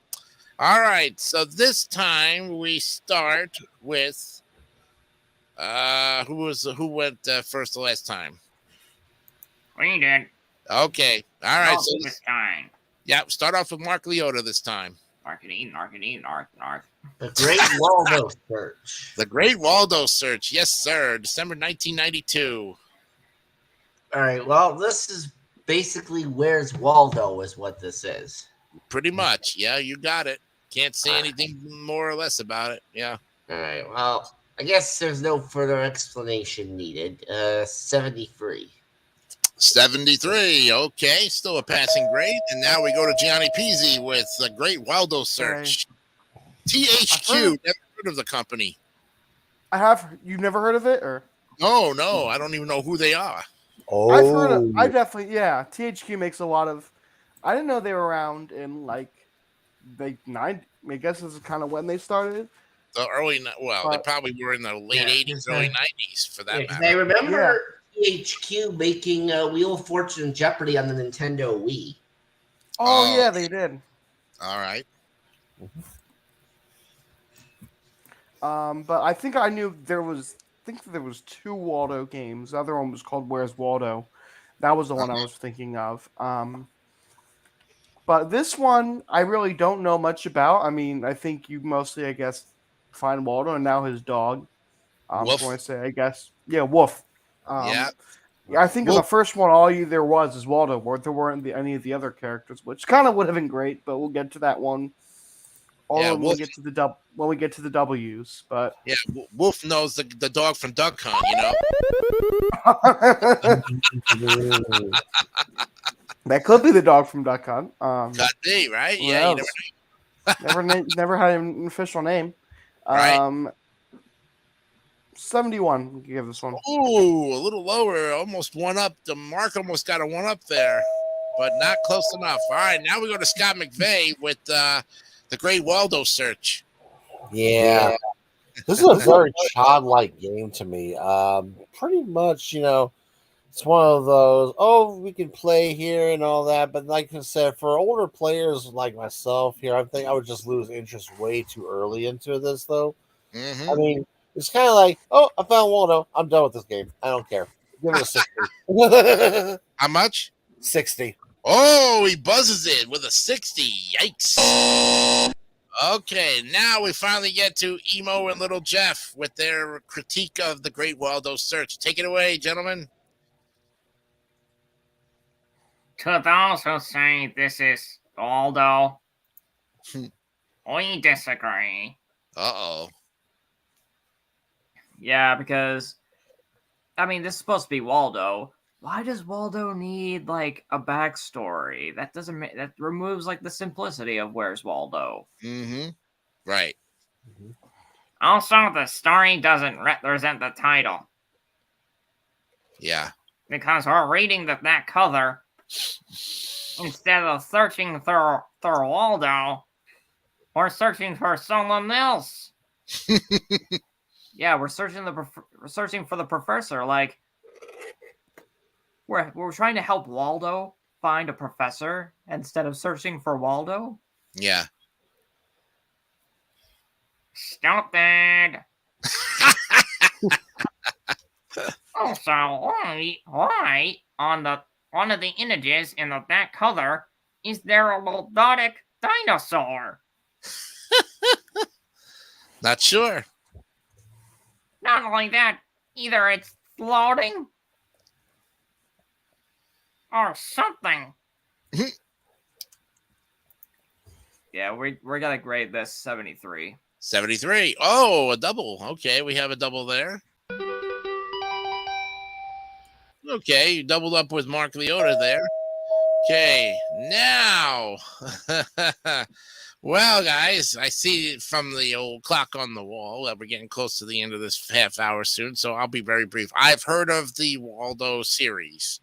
B: All right, so this time we start with who went first the last time?
C: We did.
B: Okay, all right.
C: So this time.
B: Yeah, start off with Mark Leota this time.
C: Marketing.
D: The Great Waldo Search.
B: The Great Waldo Search, yes, sir. December 1992.
D: All right, well, this is basically Where's Waldo is what this is.
B: Pretty much, yeah, you got it. Can't say anything more or less about it. Yeah.
D: All right. Well, I guess there's no further explanation needed. 73.
B: 73. Okay, still a passing grade. And now we go to Gianni Pizzi with the Great Waldo Search. THQ. Never heard of the company.
E: I have. You've never heard of it, or?
B: No. I don't even know who they are.
G: Oh,
E: I've heard of. I definitely. Yeah. THQ makes a lot of. I didn't know they were around in like. I guess this is kind of when they started.
B: The early, they probably were in the late 80s, early 90s for that matter.
D: I remember THQ making Wheel of Fortune and Jeopardy on the Nintendo Wii.
E: Oh, yeah, they did.
B: All right.
E: But I think I knew there was 2 Waldo games. The other one was called Where's Waldo. That was the one I was thinking of. But this one, I really don't know much about. I mean, I think you mostly, I guess, find Waldo and now his dog.
B: Wolf.
E: I say, I guess. Yeah, Wolf.
B: Yeah.
E: I think in the first one, all there was is Waldo. There weren't any of the other characters, which kind of would have been great, but we'll get to that one Or
B: Yeah,
E: when we get to the W's, but
B: Yeah, Wolf knows the dog from Duck Hunt, you know.
E: that could be the dog from Duck Hunt.
B: Could be, right?
E: Who
B: Yeah, you
E: knows?
B: never
E: never had an official name.
B: Right.
E: 71. We can give this one.
B: Ooh, a little lower, almost one up. The mark almost got a one up there, but not close enough. All right, now we go to Scott McVeigh with the Great Waldo Search.
G: Yeah. This is a very childlike game to me. Pretty much, it's one of those, we can play here and all that. But like I said, for older players like myself here, I think I would just lose interest way too early into this, though.
B: Mm-hmm.
G: I mean, it's kind of like, I found Waldo. I'm done with this game. I don't care. Give it a 60.
B: How much?
G: 60.
B: Oh, he buzzes it with a 60. Yikes. Okay, now we finally get to Emo and Little Jeff with their critique of the Great Waldo Search. Take it away, gentlemen.
C: To those who say this is Waldo, we disagree.
B: Uh-oh.
C: Yeah, because, this is supposed to be Waldo. Why does Waldo need, a backstory? That removes, the simplicity of Where's Waldo.
B: Mm-hmm. Right.
C: Also, the story doesn't represent the title.
B: Yeah.
C: Because we're reading that cover, instead of searching through Waldo, we're searching for someone else. Yeah, we're searching for the professor. We're trying to help Waldo find a professor instead of searching for Waldo.
B: Yeah.
C: Stupid. Also, why on one of the images in the back cover is there a robotic dinosaur?
B: Not sure.
C: Not only that, either it's floating or something. Yeah, we're gonna grade this 73.
B: 73. Oh, a double. Okay, we have a double there. Okay, you doubled up with Mark Leota there. Okay, now. Well, guys, I see from the old clock on the wall that we're getting close to the end of this half hour soon, so I'll be very brief. I've heard of the Waldo series.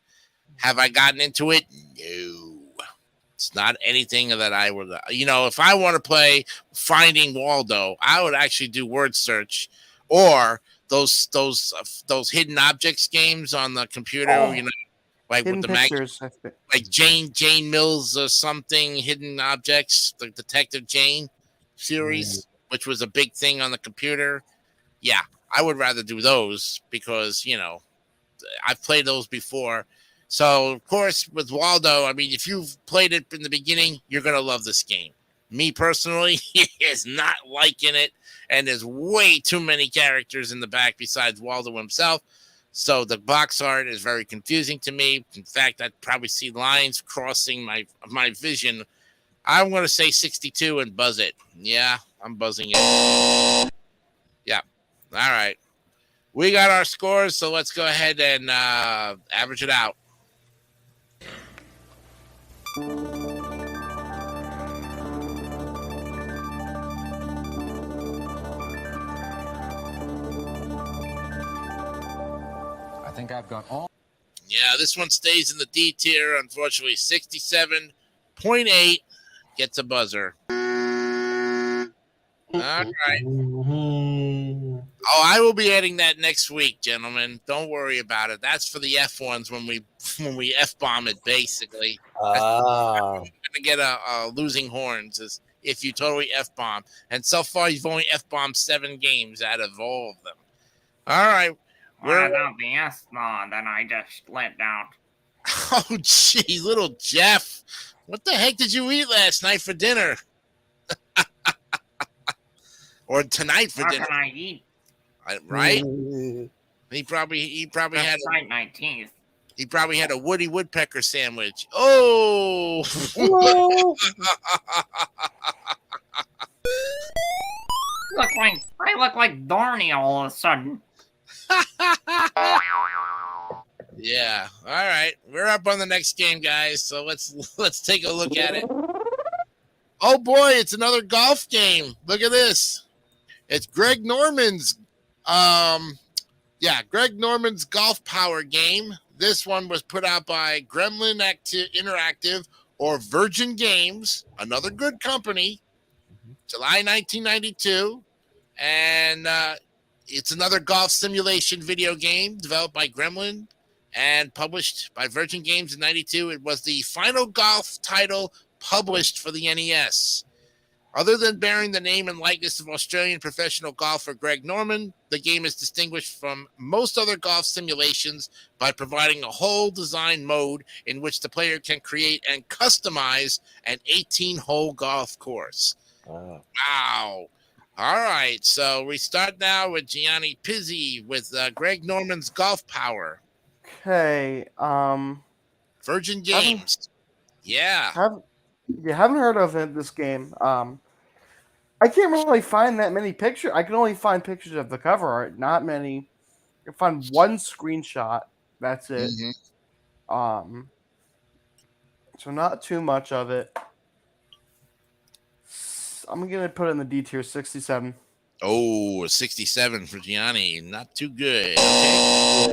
B: Have I gotten into it? No. It's not anything that I would, if I want to play Finding Waldo, I would actually do word search or those hidden objects games on the computer, like
E: Hidden
B: with the
E: pictures,
B: like Jane Mills or something, Hidden Objects, the Detective Jane series, which was a big thing on the computer. Yeah, I would rather do those because, I've played those before. So, of course, with Waldo, if you've played it in the beginning, you're going to love this game. Me personally, is not liking it, and there's way too many characters in the back besides Waldo himself. So the box art is very confusing to me. In fact, I'd probably see lines crossing my vision. I'm going to say 62 and buzz it. Yeah, I'm buzzing it. Yeah. All right. We got our scores, so let's go ahead and average it out.
F: I think I've got all.
B: Yeah, this one stays in the D tier, unfortunately. 67.8 gets a buzzer. All right. Oh, I will be adding that next week, gentlemen. Don't worry about it. That's for the F ones when we F-bomb it, basically. We're going to get a losing horns if you totally F-bomb. And so far, you've only F-bombed 7 games out of all of them. All right.
C: What about the F-bomb that I just let out?
B: Oh, gee, little Jeff. What the heck did you eat last night for dinner? Or tonight for dinner?
C: What can I eat?
B: Right? He probably had
C: my teeth.
B: He probably had a Woody Woodpecker sandwich. Oh!
C: I look like Darnie all of a sudden.
B: Yeah. All right. We're up on the next game, guys. So let's take a look at it. Oh boy, it's another golf game. Look at this. It's Greg Norman's Greg Norman's Golf Power game. This one was put out by Gremlin Interactive or Virgin Games, another good company, July 1992. And it's another golf simulation video game developed by Gremlin and published by Virgin Games in 92. It was the final golf title published for the NES. Other than bearing the name and likeness of Australian professional golfer Greg Norman, the game is distinguished from most other golf simulations by providing a whole design mode in which the player can create and customize an 18-hole golf course. Wow. All right, so we start now with Gianni Pizzi with Greg Norman's Golf Power.
E: Okay.
B: Virgin Games.
E: Haven't heard of this game. I can't really find that many pictures. I can only find pictures of the cover art, not many. I can find one screenshot. That's it. So not too much of it. I'm gonna put it in the D tier, 67.
B: Oh, 67 for Gianni. Not too good. Okay. All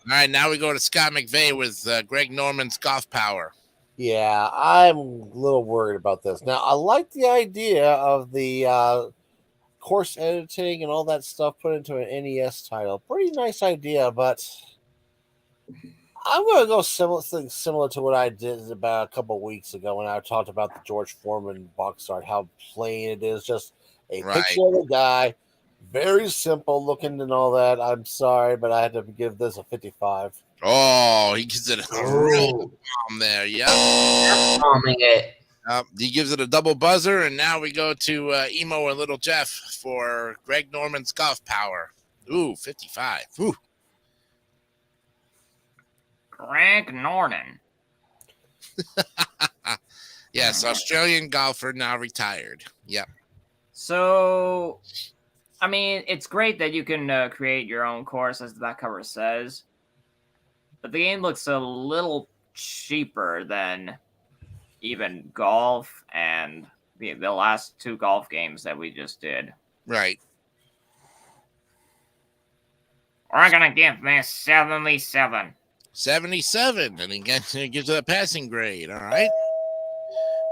B: right, now we go to Scott McVeigh with Greg Norman's Golf Power.
G: Yeah, I'm a little worried about this. Now, I like the idea of the course editing and all that stuff put into an NES title. Pretty nice idea, but I'm going to go similar to what I did about a couple of weeks ago when I talked about the George Foreman box art, how plain it is, just a picture of the guy, very simple looking and all that. I'm sorry, but I had to give this a 55.
B: Oh, he gives it a real bomb there. Yeah.
D: Bombing it.
B: He gives it a double buzzer, and now we go to Emo and Little Jeff for Greg Norman's Golf Power. Ooh, 55. Ooh.
C: Greg Norman.
B: Yes, Australian golfer, now retired. Yep.
C: So, I mean, it's great that you can create your own course, as that cover says. But the game looks a little cheaper than even golf and the last two golf games that we just did.
B: Right.
C: We're going to give this 77.
B: 77. And he gives it a passing grade. All right.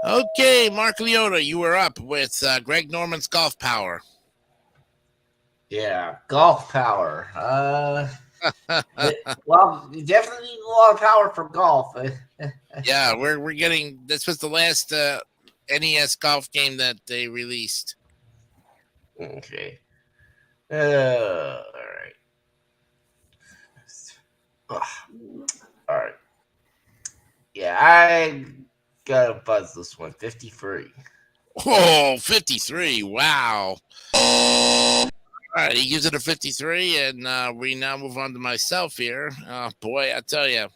B: Okay, Mark Leota, you were up with Greg Norman's Golf Power.
D: Yeah, Golf Power. Well, you definitely need a lot of power for golf.
B: Yeah, we're getting. This was the last NES golf game that they released.
D: Okay. All right. All right. Yeah, I gotta buzz this one. 53.
B: Oh, 53. Wow. All right, he gives it a 53, and we now move on to myself here. Boy, I tell you,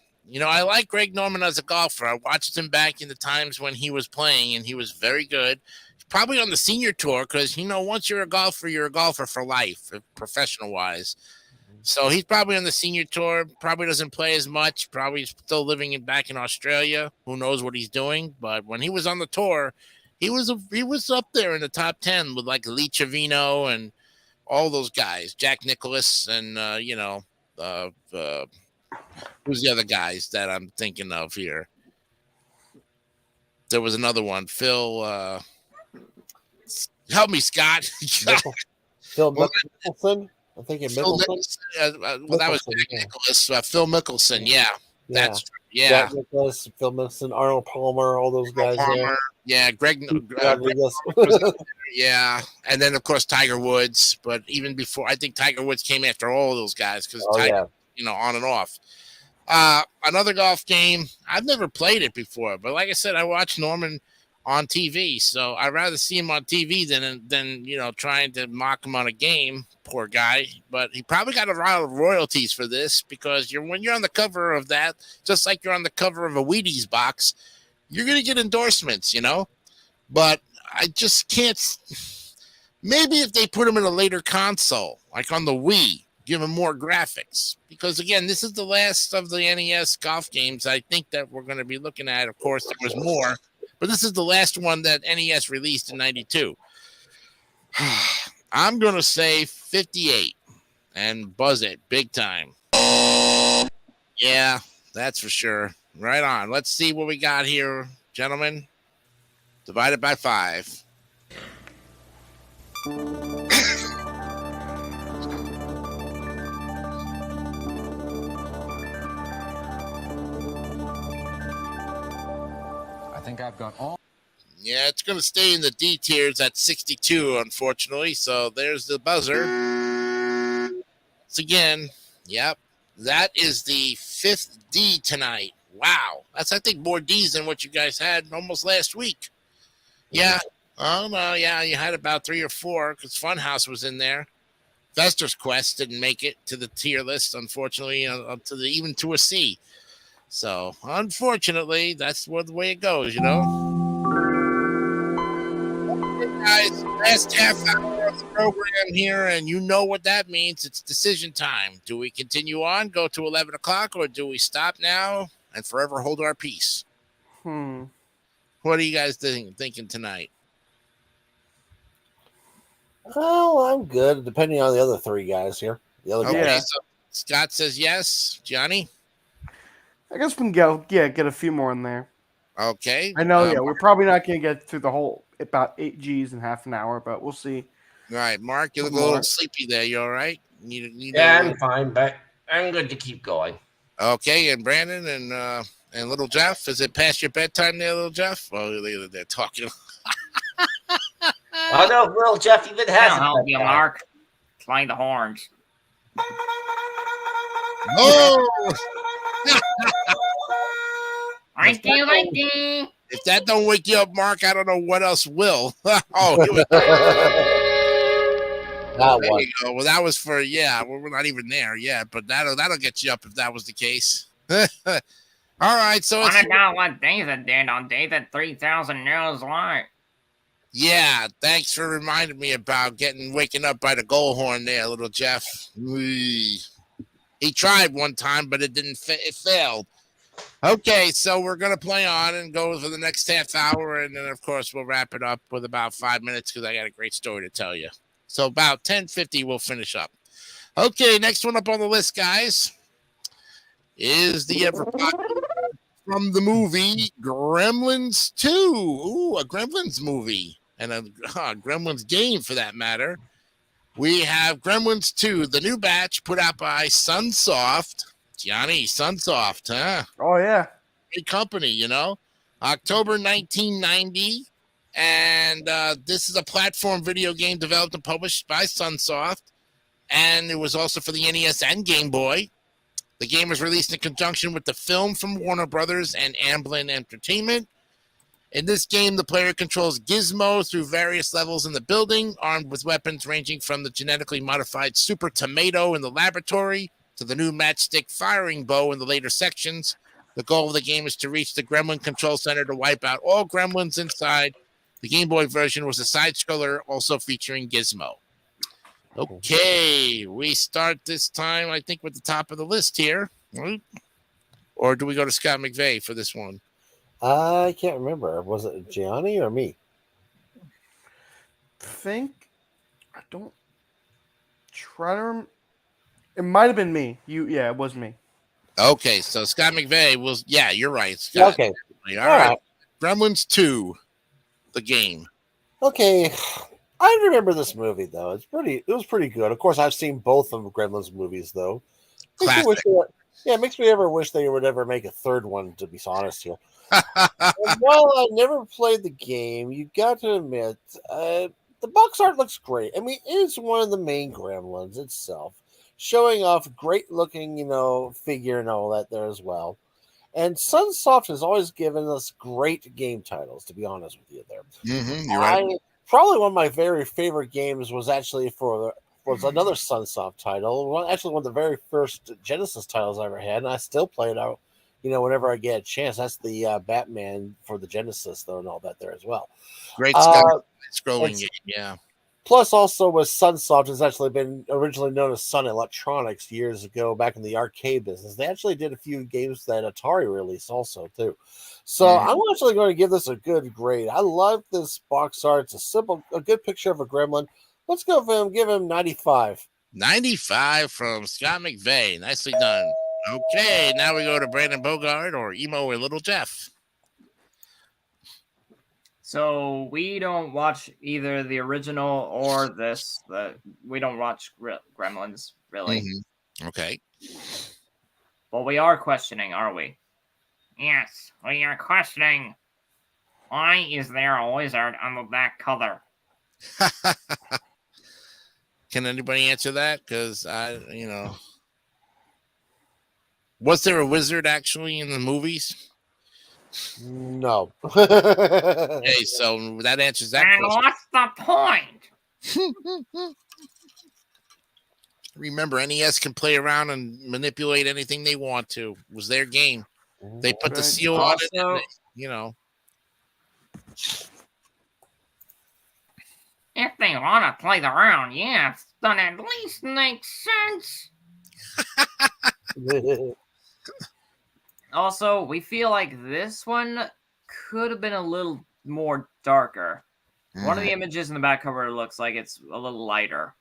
B: I like Greg Norman as a golfer. I watched him back in the times when he was playing, and he was very good. Probably on the senior tour because, once you're a golfer for life, professional-wise. So he's probably on the senior tour, probably doesn't play as much, probably still living back in Australia. Who knows what he's doing? But when he was on the tour, he was up there in the top 10 with like Lee Trevino and all those guys, Jack Nicklaus, and who's the other guys that I'm thinking of here? There was another one, Phil. Help me, Scott.
G: Phil Mickelson. I'm thinking Mickelson.
B: That was Jack Nicklaus. Phil Mickelson. Yeah, that's true. Yeah.
G: Jack Nicklaus, Phil Mickelson, Arnold Palmer, all those guys. Palmer,
B: yeah, Greg. Yeah, and then of course Tiger Woods. But even before, I think Tiger Woods came after all those guys because on and off. Another golf game. I've never played it before, but like I said, I watched Norman on TV, so I'd rather see him on TV than trying to mock him on a game. Poor guy, but he probably got a lot of royalties for this because when you're on the cover of that, just like you're on the cover of a Wheaties box, you're gonna get endorsements, But I just can't. Maybe if they put them in a later console, like on the Wii, give them more graphics. Because again, this is the last of the NES golf games I think that we're going to be looking at. Of course, there was more, but this is the last one that NES released in '92. I'm going to say 58 and buzz it big time. Yeah, that's for sure. Right on. Let's see what we got here, gentlemen. Divided by 5.
F: I think I've got all.
B: Yeah, it's going to stay in the D tiers at 62, unfortunately. So there's the buzzer. Once again, yep, that is the 5th D tonight. Wow. That's, I think, more Ds than what you guys had almost last week. Yeah. Oh, no, yeah, you had about 3 or 4 because Funhouse was in there. Fester's Quest didn't make it to the tier list, unfortunately, up to even to a C. So, unfortunately, that's the way it goes, you know. Okay, guys, last half hour of the program here, and you know what that means. It's decision time. Do we continue on, go to 11 o'clock, or do we stop now and forever hold our peace? What are you guys thinking tonight?
G: Well, I'm good, depending on the other 3 guys here. The other
B: Okay,
G: guys.
B: so Scott says yes. Johnny?
E: I guess we can go, get a few more in there.
B: Okay.
E: I know, we're probably not going to get through the whole about 8 Gs in half an hour, but we'll see.
B: All right, Mark, you look a little sleepy there. You all right?
D: Yeah, I'm fine, but I'm good to keep going.
B: Okay, and Brandon and little Jeff, is it past your bedtime there, little Jeff? Oh, they're talking.
D: Oh no, little Jeff even has
C: I'll help you, Mark. Play the horns.
B: Oh!
C: Wakey.
B: If that don't wake you up, Mark, I don't know what else will. Oh, here we go.
G: That
B: There
G: one.
B: you go. Well, that was for we're not even there yet, but that'll get you up if that was the case. All right, so
C: Want to know what David did on David 3000 News Live?
B: yeah, thanks for reminding me about waking up by the goal horn there, little Jeff. Whee. He tried one time, but it failed. Okay, so we're going to play on and go for the next half hour, and then, of course, we'll wrap it up with about 5 minutes because I got a great story to tell you. So about 10:50, we'll finish up. Okay, next one up on the list, guys, is the ever popular from the movie Gremlins 2. Ooh, a Gremlins movie and a Gremlins game for that matter. We have Gremlins 2, the new batch put out by Sunsoft. Johnny, Sunsoft, huh?
E: Oh, yeah.
B: Great company, you know. October 1990. And this is a platform video game developed and published by Sunsoft. And it was also for the NES and Game Boy. The game was released in conjunction with the film from Warner Brothers and Amblin Entertainment. In this game, the player controls Gizmo through various levels in the building, armed with weapons ranging from the genetically modified Super Tomato in the laboratory to the new matchstick firing bow in the later sections. The goal of the game is to reach the Gremlin Control Center to wipe out all gremlins inside. The Game Boy version was a side-scroller also featuring Gizmo. Okay, we start this time, I think, with the top of the list here. Or do we go to Scott McVeigh for this one?
G: I can't remember. Was it Gianni or me?
E: I don't try to remember. It might have been me. It was me.
B: Okay, so Scott McVeigh was, you're right. Scott.
G: Okay.
B: All right. Gremlins 2, the game.
G: Okay. I remember this movie though. It was pretty good. Of course, I've seen both of Gremlins movies though.
B: Classic.
G: It makes me ever wish they would ever make a third one, to be honest here. And while I never played the game, you got to admit, the box art looks great. I mean, it's one of the main Gremlins itself, showing off great looking, figure and all that there as well. And Sunsoft has always given us great game titles, to be honest with you there.
B: Mm-hmm, you're right.
G: Probably one of my very favorite games was actually was another Sunsoft title. Actually, one of the very first Genesis titles I ever had, and I still play it out, whenever I get a chance. That's the Batman for the Genesis, though, and all that there as well.
B: Great scrolling game, yeah.
G: Plus, also with Sunsoft, has actually been originally known as Sun Electronics years ago, back in the arcade business. They actually did a few games that Atari released also too. So I'm actually going to give this a good grade. I love this box art. It's a good picture of a gremlin. Let's go for him. Give him 95.
B: 95 from Scott McVeigh. Nicely done. Okay, now we go to Brandon Bogart or Emo or Little Jeff.
C: So we don't watch either the original or this. We don't watch Gremlins, really.
B: Mm-hmm. Okay.
C: But we are questioning, are we? Yes, we are questioning. Why is there a wizard on the back cover?
B: Can anybody answer that? Because was there a wizard actually in the movies?
G: No.
B: Okay, so that answers that
C: And
B: question.
C: what's the point?
B: Remember, NES can play around and manipulate anything they want to. It was their game. They put the
E: Right.
B: seal on it, and
C: Also- If they want to play around, yes, then at least makes sense. Also, we feel like this one could have been a little more darker. One of the images in the back cover looks like it's a little lighter.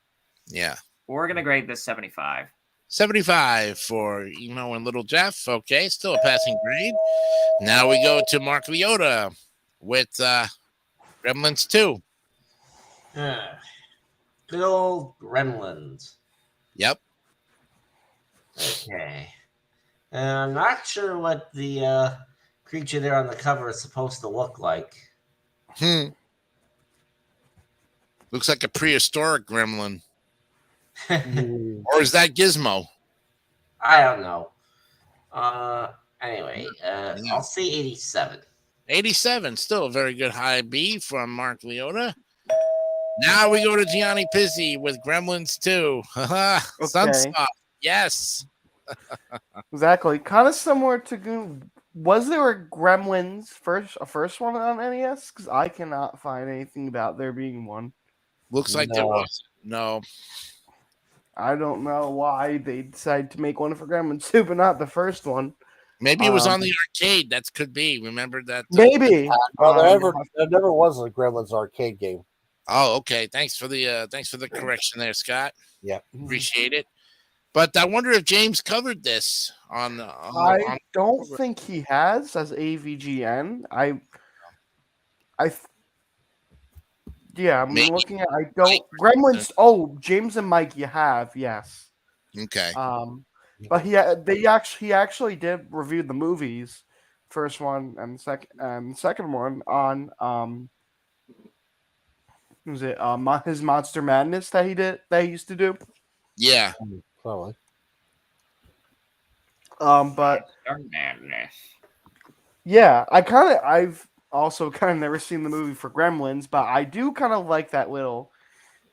B: Yeah.
C: We're going to grade this 75.
B: 75 for Emo and Little Jeff. Okay, still a passing grade. Now we go to Mark Leota with Gremlins 2.
D: Good old Gremlins.
B: Yep.
D: Okay. I'm not sure what the creature there on the cover is supposed to look like.
B: Looks like a prehistoric gremlin. Or is that Gizmo?
D: I don't know. Anyway, I'll say 87.
B: 87, still a very good high B from Mark Leota. Now we go to Gianni Pizzi with Gremlins 2. Sunsoft. Yes.
E: Exactly. Kind of similar to. Was there a Gremlins first one on NES? Because I cannot find anything about there being one.
B: Looks like there was. No.
E: I don't know why they decided to make one for Gremlins 2, but not the first one.
B: Maybe it was on the arcade. That could be. Remember that?
E: Maybe.
G: Well, there never was a Gremlins arcade game.
B: Oh, okay. Thanks for the correction there, Scott.
G: Yeah.
B: Appreciate it. But I wonder if James covered this on.
E: I don't think he has as AVGN. Yeah, I'm
B: Maybe.
E: looking at. I don't. Gremlins. Oh, James and Mike, you have, yes.
B: Okay.
E: But he actually did review the movies, first one and second one on was it his Monster Madness that he used to do.
B: Yeah.
G: Probably.
E: But
C: Madness.
E: yeah, I've also kind of never seen the movie for Gremlins, but I do kind of like that little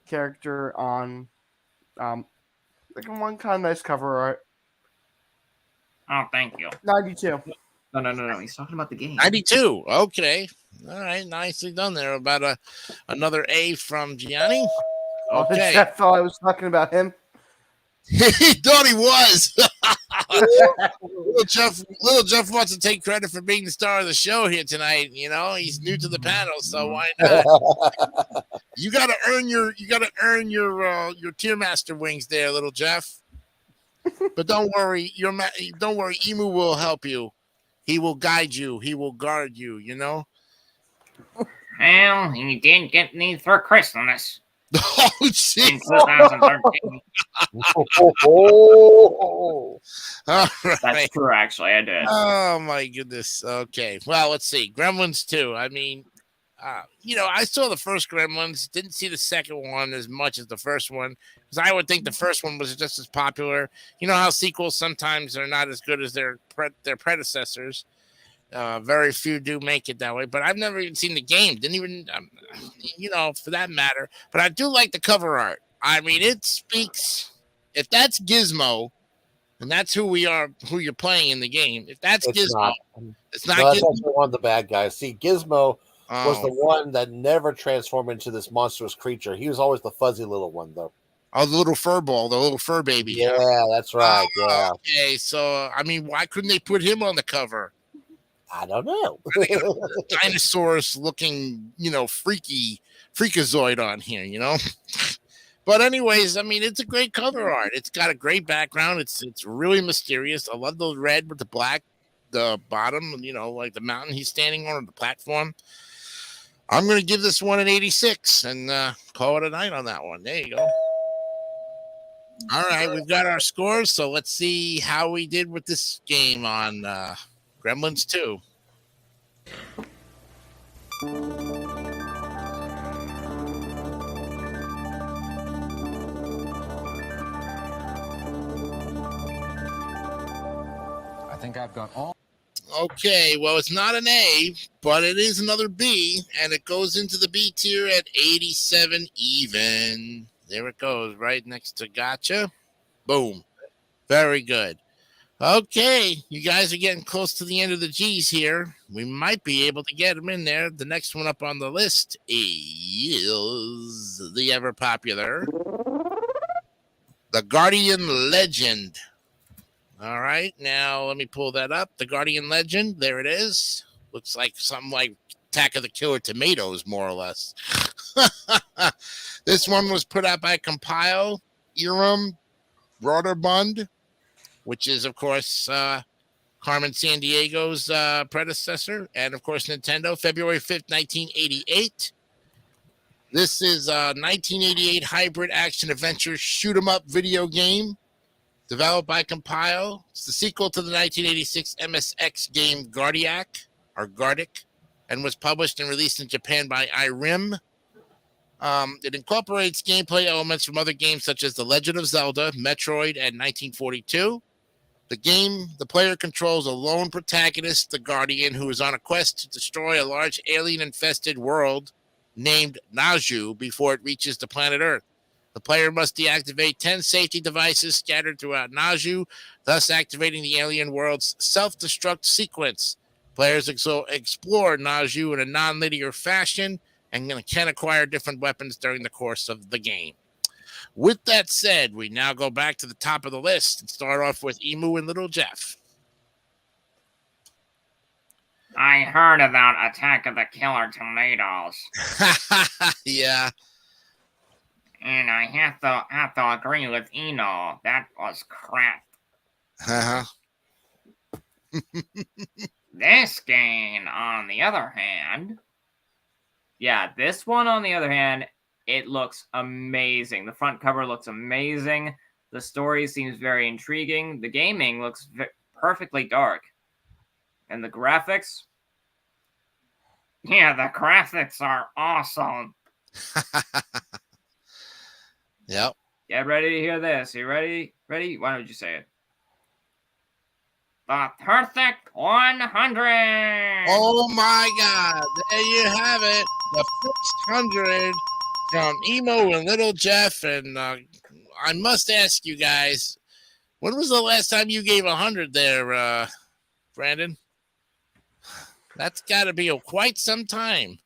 E: character on like one kind of nice cover art.
C: Oh, thank you.
E: 92.
C: No. He's talking about the game.
B: 92. Okay. All right. Nicely done there. About another A from Gianni. Okay.
E: Jeff thought I was talking about him.
B: He thought he was. Little Jeff wants to take credit for being the star of the show here tonight. He's new to the panel, so why not? You gotta earn your tier master wings there, Little Jeff. But don't worry, Emu will help you. He will guide you. He will guard you.
C: Well, he did get me for Christmas
B: Oh,
C: in
B: jeez.
C: 2013.
B: All right.
C: That's true, actually. I did.
B: Oh my goodness. Okay. Well, let's see. Gremlins 2. I mean, I saw the first Gremlins, didn't see the second one as much as the first one, because I would think the first one was just as popular. You know how sequels sometimes are not as good as their predecessors. Very few do make it that way, but I've never even seen the game. Didn't even, for that matter. But I do like the cover art. I mean, it speaks. If that's Gizmo, and that's who you're playing in the game. If that's Gizmo, it's not
G: No, that's
B: Gizmo.
G: actually one of the bad guys. See, Gizmo was the
B: Oh,
G: one that never transformed into this monstrous creature. He was always the fuzzy little one, though.
B: oh, the little fur ball, the little fur baby.
G: Yeah,
B: Huh?
G: that's right. Yeah,
B: Okay, so I mean, why couldn't they put him on the cover?
G: I don't know.
B: Dinosaurs looking, freakazoid on here, But anyways, I mean, it's a great cover art. It's got a great background. It's really mysterious. I love the red with the black, the bottom, like the mountain he's standing on, or the platform. I'm going to give this one an 86 and call it a night on that one. There you go. All right, we've got our scores, so let's see how we did with this game on Gremlins 2.
F: I think I've got all.
B: Okay, well, it's not an A, but it is another B, and it goes into the B tier at 87 even. There it goes, right next to Gotcha. Boom. Very good. Okay, you guys are getting close to the end of the G's here. We might be able to get them in there. The next one up on the list is the ever popular The Guardian Legend. All right, now let me pull that up. The Guardian Legend, there it is. Looks like something like Attack of the Killer Tomatoes, more or less. This one was put out by Compile, Iram Broderbund, which is, of course, Carmen Sandiego's predecessor, and, of course, Nintendo, February 5th, 1988. This is a 1988 hybrid action-adventure shoot-'em-up video game developed by Compile. It's the sequel to the 1986 MSX game Gardiac, and was published and released in Japan by Irem. It incorporates gameplay elements from other games such as The Legend of Zelda, Metroid, and 1942. The player controls a lone protagonist, the Guardian, who is on a quest to destroy a large alien-infested world named Naju before it reaches the planet Earth. The player must deactivate 10 safety devices scattered throughout Naju, thus activating the alien world's self-destruct sequence. Players explore Naju in a non-linear fashion and can acquire different weapons during the course of the game. With that said, we now go back to the top of the list and start off with Emu and Little Jeff.
C: I heard about Attack of the Killer Tomatoes,
B: Yeah.
C: and I have to agree with Eno. That was crap.
B: Uh-huh.
C: This game, on the other hand, this one, on the other hand, it looks amazing. The front cover looks amazing. The story seems very intriguing. The gaming looks perfectly dark. And the graphics? Yeah, the graphics are awesome.
B: Yep.
C: Get ready to hear this. You ready? Ready? Why don't you say it? The Perfect 100!
B: Oh my God. There you have it. The first 100 from Emo and Little Jeff. And I must ask you guys, when was the last time you gave 100 there, Brandon? That's got to be quite some time.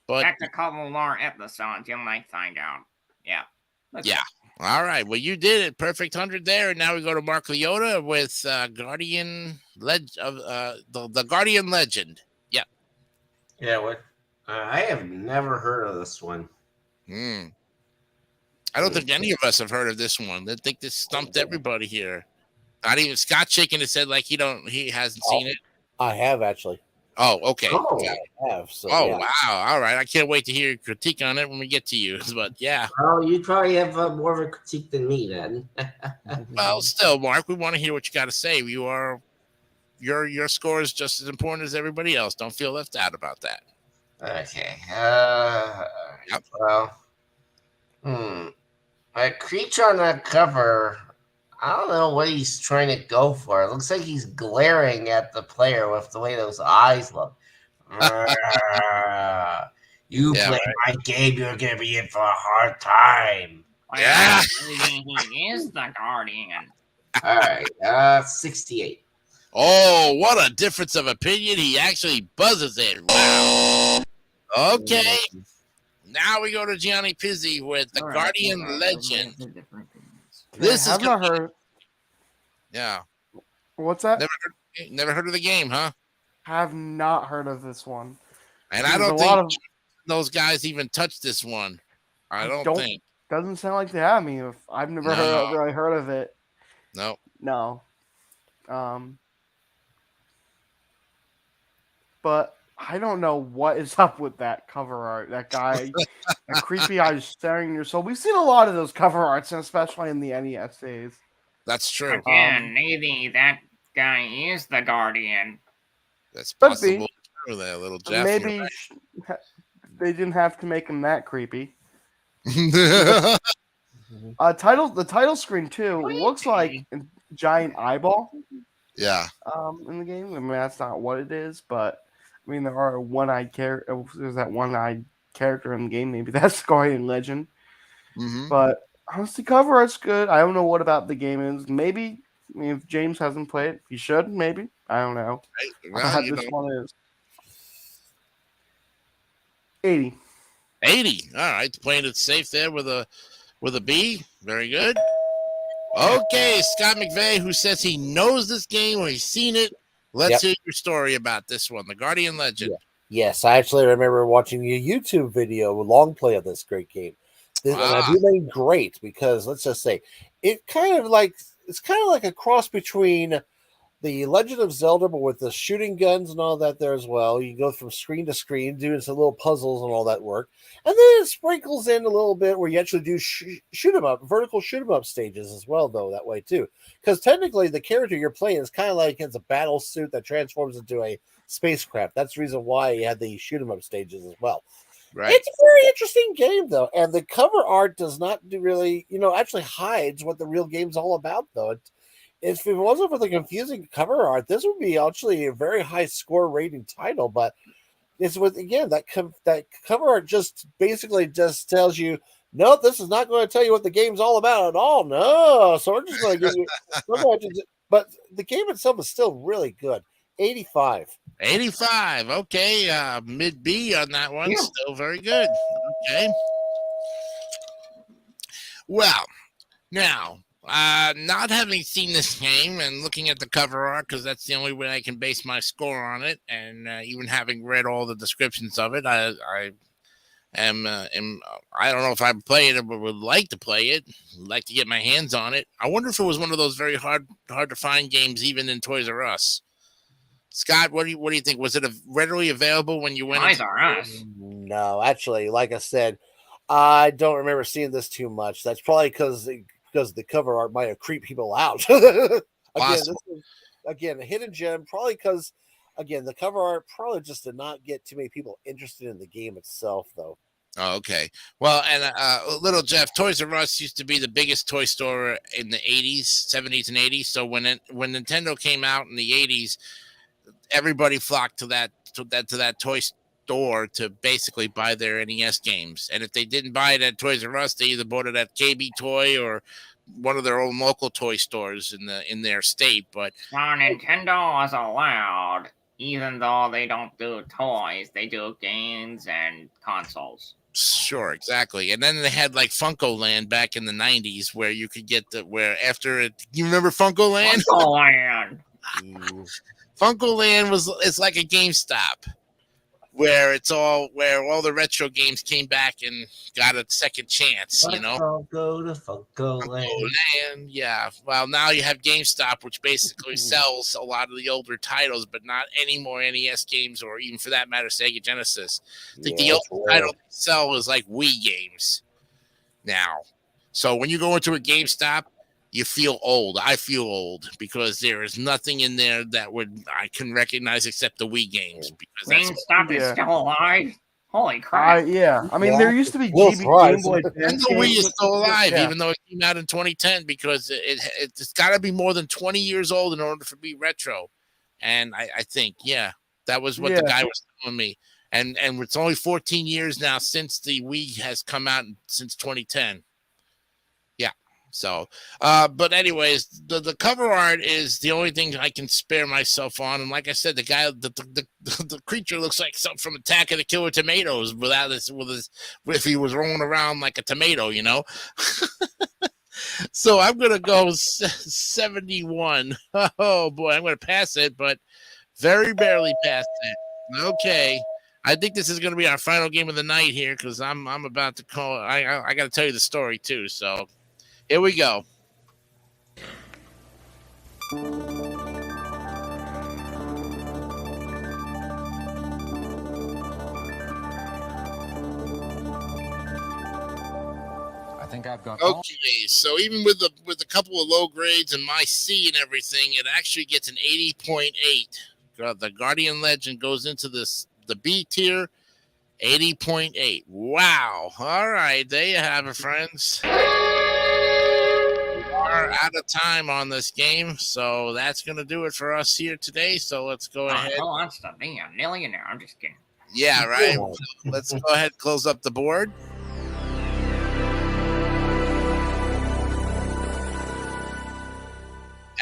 B: But
C: Check a couple more episodes, you might find out. Yeah.
B: yeah. All right. Well, you did it. Perfect 100 there. And now we go to Mark Leota with Guardian the Guardian Legend. Yep.
D: Yeah, what? I have never heard of this one.
B: I don't think any of us have heard of this one. I think this stumped everybody here. Not even Scott shaking his head like he hasn't seen it.
G: I have actually.
B: Oh, okay.
D: Oh.
B: Yeah.
G: I have. So,
B: Oh,
G: yeah.
B: wow. All right. I can't wait to hear your critique on it when we get to you. But yeah.
D: Oh, you probably have more of a critique than me then.
B: Well, still, Mark, we want to hear what you got to say. Your score is just as important as everybody else. Don't feel left out about that.
D: Okay.
B: Yep.
D: Well, a creature on that cover, I don't know what he's trying to go for. It looks like he's glaring at the player with the way those eyes look. You
B: Yeah,
D: play my game, you're going to be in for a hard time.
C: He is the Guardian.
D: All right. 68.
B: Oh, what a difference of opinion. He actually buzzes it. Wow. Okay. Now we go to Gianni Pizzi with the Guardian Legend. This is
E: not heard.
B: Yeah.
E: What's that?
B: Never heard of the game, huh?
E: Have not heard of this one.
B: And I don't think those guys even touched this one. I don't think.
E: Doesn't sound like they have me. I've never really heard of it. No. But I don't know what is up with that cover art. That guy, that creepy eyes staring in your soul. We've seen a lot of those cover arts, and especially in the NES days.
B: That's true.
C: Again, maybe that guy is the Guardian.
B: That's possible. There, little Jeff.
E: Maybe they didn't have to make him that creepy. The title screen too looks like a giant eyeball.
B: Yeah.
E: In the game, I mean that's not what it is, but I mean there are one-eyed character. There's that one-eyed character in the game. Maybe that's Guardian Legend.
B: Mm-hmm.
E: But honestly, cover art's good. I don't know what about the game is. Maybe if James hasn't played it, he should. Maybe I don't know. How this one is 80.
B: 80. All right, playing it safe there with a B. Very good. Okay, Scott McVeigh, who says he knows this game or he's seen it. Let's hear your story about this one, the Guardian Legend.
G: Yeah. Yes, I actually remember watching a YouTube video, a long play of this great game. And I do mean great because let's just say it's kind of like a cross between the Legend of Zelda, but with the shooting guns and all that there as well. You go from screen to screen, doing some little puzzles and all that work. And then it sprinkles in a little bit where you actually do shoot 'em up, vertical shoot 'em up stages as well, though, that way too. Because technically the character you're playing is kind of like it's a battle suit that transforms into a spacecraft. That's the reason why you had the shoot 'em up stages as well.
B: Right.
G: It's a very interesting game, though. And the cover art does not do really, actually hides what the real game's all about, though. If it wasn't for the confusing cover art, this would be actually a very high score rating title. But it's with, again, that cover art just basically just tells you, no, this is not going to tell you what the game's all about at all. No. So we're just going to give you, but the game itself is still really good. 85.
B: 85. Okay. Mid B on that one. Yeah. Still very good. Okay. Well, now, not having seen this game and looking at the cover art, because that's the only way I can base my score on it, and even having read all the descriptions of it, I don't know if I play it, but would like to play it, like to get my hands on it. I wonder if it was one of those very hard to find games, even in Toys R Us. Scott, what do you think? Was it readily available when you went?
C: Toys R Us?
G: No, actually, like I said, I don't remember seeing this too much. That's probably because the cover art might have creeped people out. Again, a hidden gem, probably because, again, the cover art probably just did not get too many people interested in the game itself, though.
B: Oh, okay. Well, and little Jeff, Toys R Us used to be the biggest toy store in the 80s, 70s, and 80s. So when Nintendo came out in the 80s, everybody flocked to that toy store to basically buy their NES games. And if they didn't buy it at Toys R Us, they either bought it at KB Toy or one of their own local toy stores in their state. But
C: Nintendo was allowed, even though they don't do toys, they do games and consoles.
B: Sure, exactly. And then they had like Funko Land back in the 90s where you could get you remember Funko Land?
C: Funko Land.
B: Funko Land it's like a GameStop where all the retro games came back and got a second chance,
D: Go to Funko Land.
B: Yeah. Well, now you have GameStop, which basically sells a lot of the older titles, but not any more NES games or even for that matter, Sega Genesis. I think the old title they sell is like Wii games now. So when you go into a GameStop, you feel old. I feel old because there is nothing in there that I can recognize except the Wii games. Because
C: GameStop is still alive. Holy crap!
E: I mean, there used to be
B: Game Boy Advance. The Wii is still alive, even though it came out in 2010, because it's got to be more than 20 years old in order to be retro. And I think, that was what the guy was telling me. And it's only 14 years now since the Wii has come out since 2010. So, but anyways, the cover art is the only thing I can spare myself on. And like I said, the guy, the creature looks like something from Attack of the Killer Tomatoes if he was rolling around like a tomato, you know. So I'm gonna go 71. Oh boy, I'm gonna pass it, but very barely past it. Okay. I think this is going to be our final game of the night here because I'm about to call. I got to tell you the story too. So here we go.
F: I think I've got
B: Okay, so even with a couple of low grades and my C and everything, it actually gets an 80.8. The Guardian Legend goes into the B tier, 80.8. Wow. All right, there you have it, friends. We are out of time on this game, so that's going to do it for us here today. So let's go ahead.
C: Who wants to be a millionaire? I'm just kidding.
B: Yeah, right. Let's go ahead and close up the board.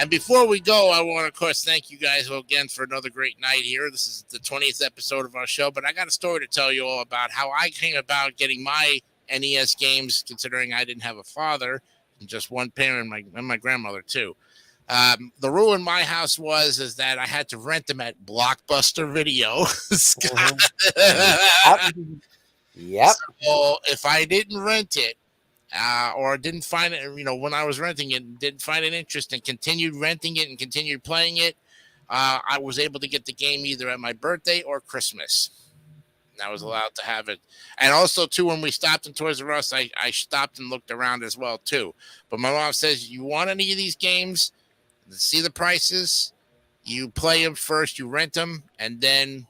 B: And before we go, I want to, of course, thank you guys again for another great night here. This is the 20th episode of our show, but I got a story to tell you all about how I came about getting my NES games, considering I didn't have a father and just one parent and my grandmother, too. The rule in my house is that I had to rent them at Blockbuster Video.
G: Yep.
B: So if I didn't rent it, or didn't find it, when I was renting it, didn't find an interest and continued renting it and continued playing it, I was able to get the game either at my birthday or Christmas. And I was allowed to have it. And also, too, when we stopped in Toys R Us, I stopped and looked around as well, too. But my mom says, you want any of these games, see the prices, you play them first, you rent them, and then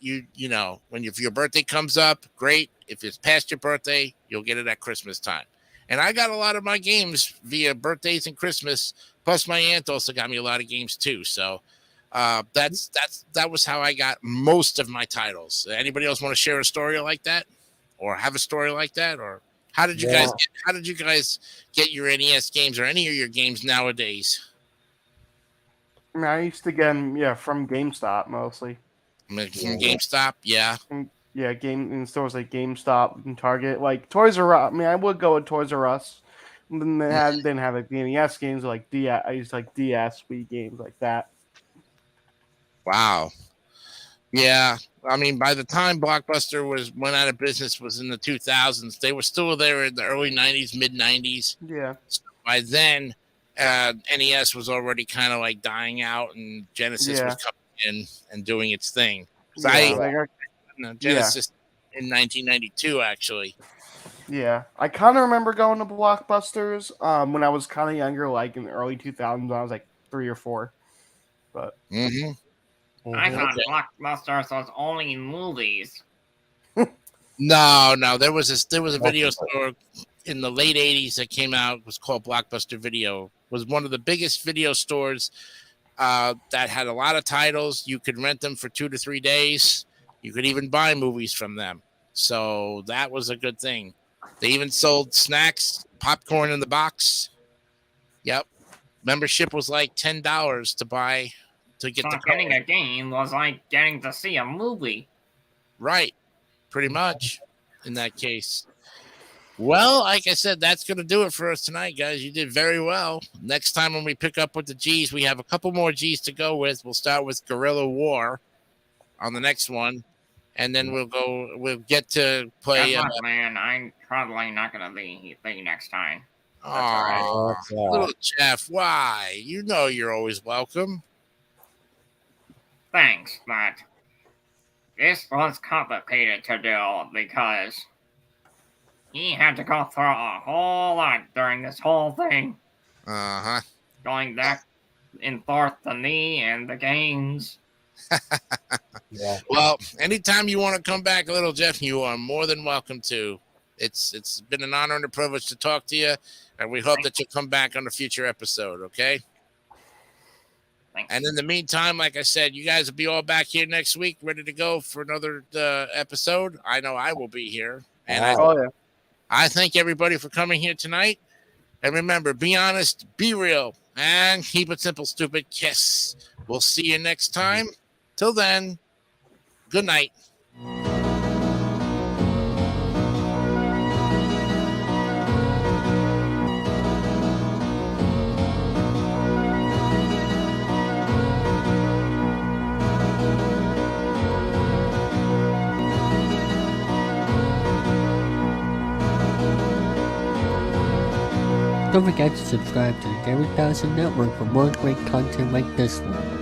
B: if your birthday comes up, great. If it's past your birthday, you'll get it at Christmas time. And I got a lot of my games via birthdays and Christmas. Plus, my aunt also got me a lot of games too. So that was how I got most of my titles. Anybody else want to share a story like that, or have a story like that, or how did you guys get your NES games or any of your games nowadays?
E: I mean, I used to get them, from GameStop mostly.
B: From GameStop, yeah.
E: Yeah, game in stores like GameStop and Target, like Toys R Us. I mean, I would go with Toys R Us. And then they didn't have like the NES games like DS. I used like DS, Wii games like that.
B: Wow. Yeah, I mean, by the time Blockbuster went out of business was in the 2000s. They were still there in the early 90s, mid 90s.
E: Yeah.
B: So by then, NES was already kind of like dying out, and Genesis was coming in and doing its thing. Genesis in 1992, actually.
E: Yeah, I kind of remember going to Blockbusters when I was kind of younger, like in the early 2000s. When I was like 3 or 4. But
C: I thought Blockbusters was only in movies.
B: No, there was a video store in the late 80s that came out. It was called Blockbuster Video. It was one of the biggest video stores that had a lot of titles. You could rent them for 2 to 3 days. You could even buy movies from them. So that was a good thing. They even sold snacks, popcorn in the box. Yep. Membership was like $10 to buy to get the
C: getting a game was like getting to see a movie.
B: Right. Pretty much in that case. Well, like I said, that's going to do it for us tonight, guys. You did very well. Next time when we pick up with the G's, we have a couple more G's to go with. We'll start with Guerrilla War on the next one, and then we'll get to play.
C: Good luck, man. I'm probably not going to be next time.
B: Oh, little Jeff, why? You know you're always welcome.
C: Thanks, but this was complicated to do because he had to go through a whole lot during this whole thing.
B: Uh-huh.
C: Going back and forth to me and the games.
B: Yeah. Well, anytime you want to come back, little Jeff, you are more than welcome to. It's been an honor and a privilege to talk to you, and we hope that you'll come back on a future episode, okay?
C: Thanks.
B: And in the meantime, like I said, you guys will be all back here next week, ready to go for another episode. I know I will be here. And I thank everybody for coming here tonight. And remember, be honest, be real, and keep it simple, stupid. Kiss. We'll see you next time. Till then, good night.
H: Don't forget to subscribe to the Gary Dawson Network for more great content like this one.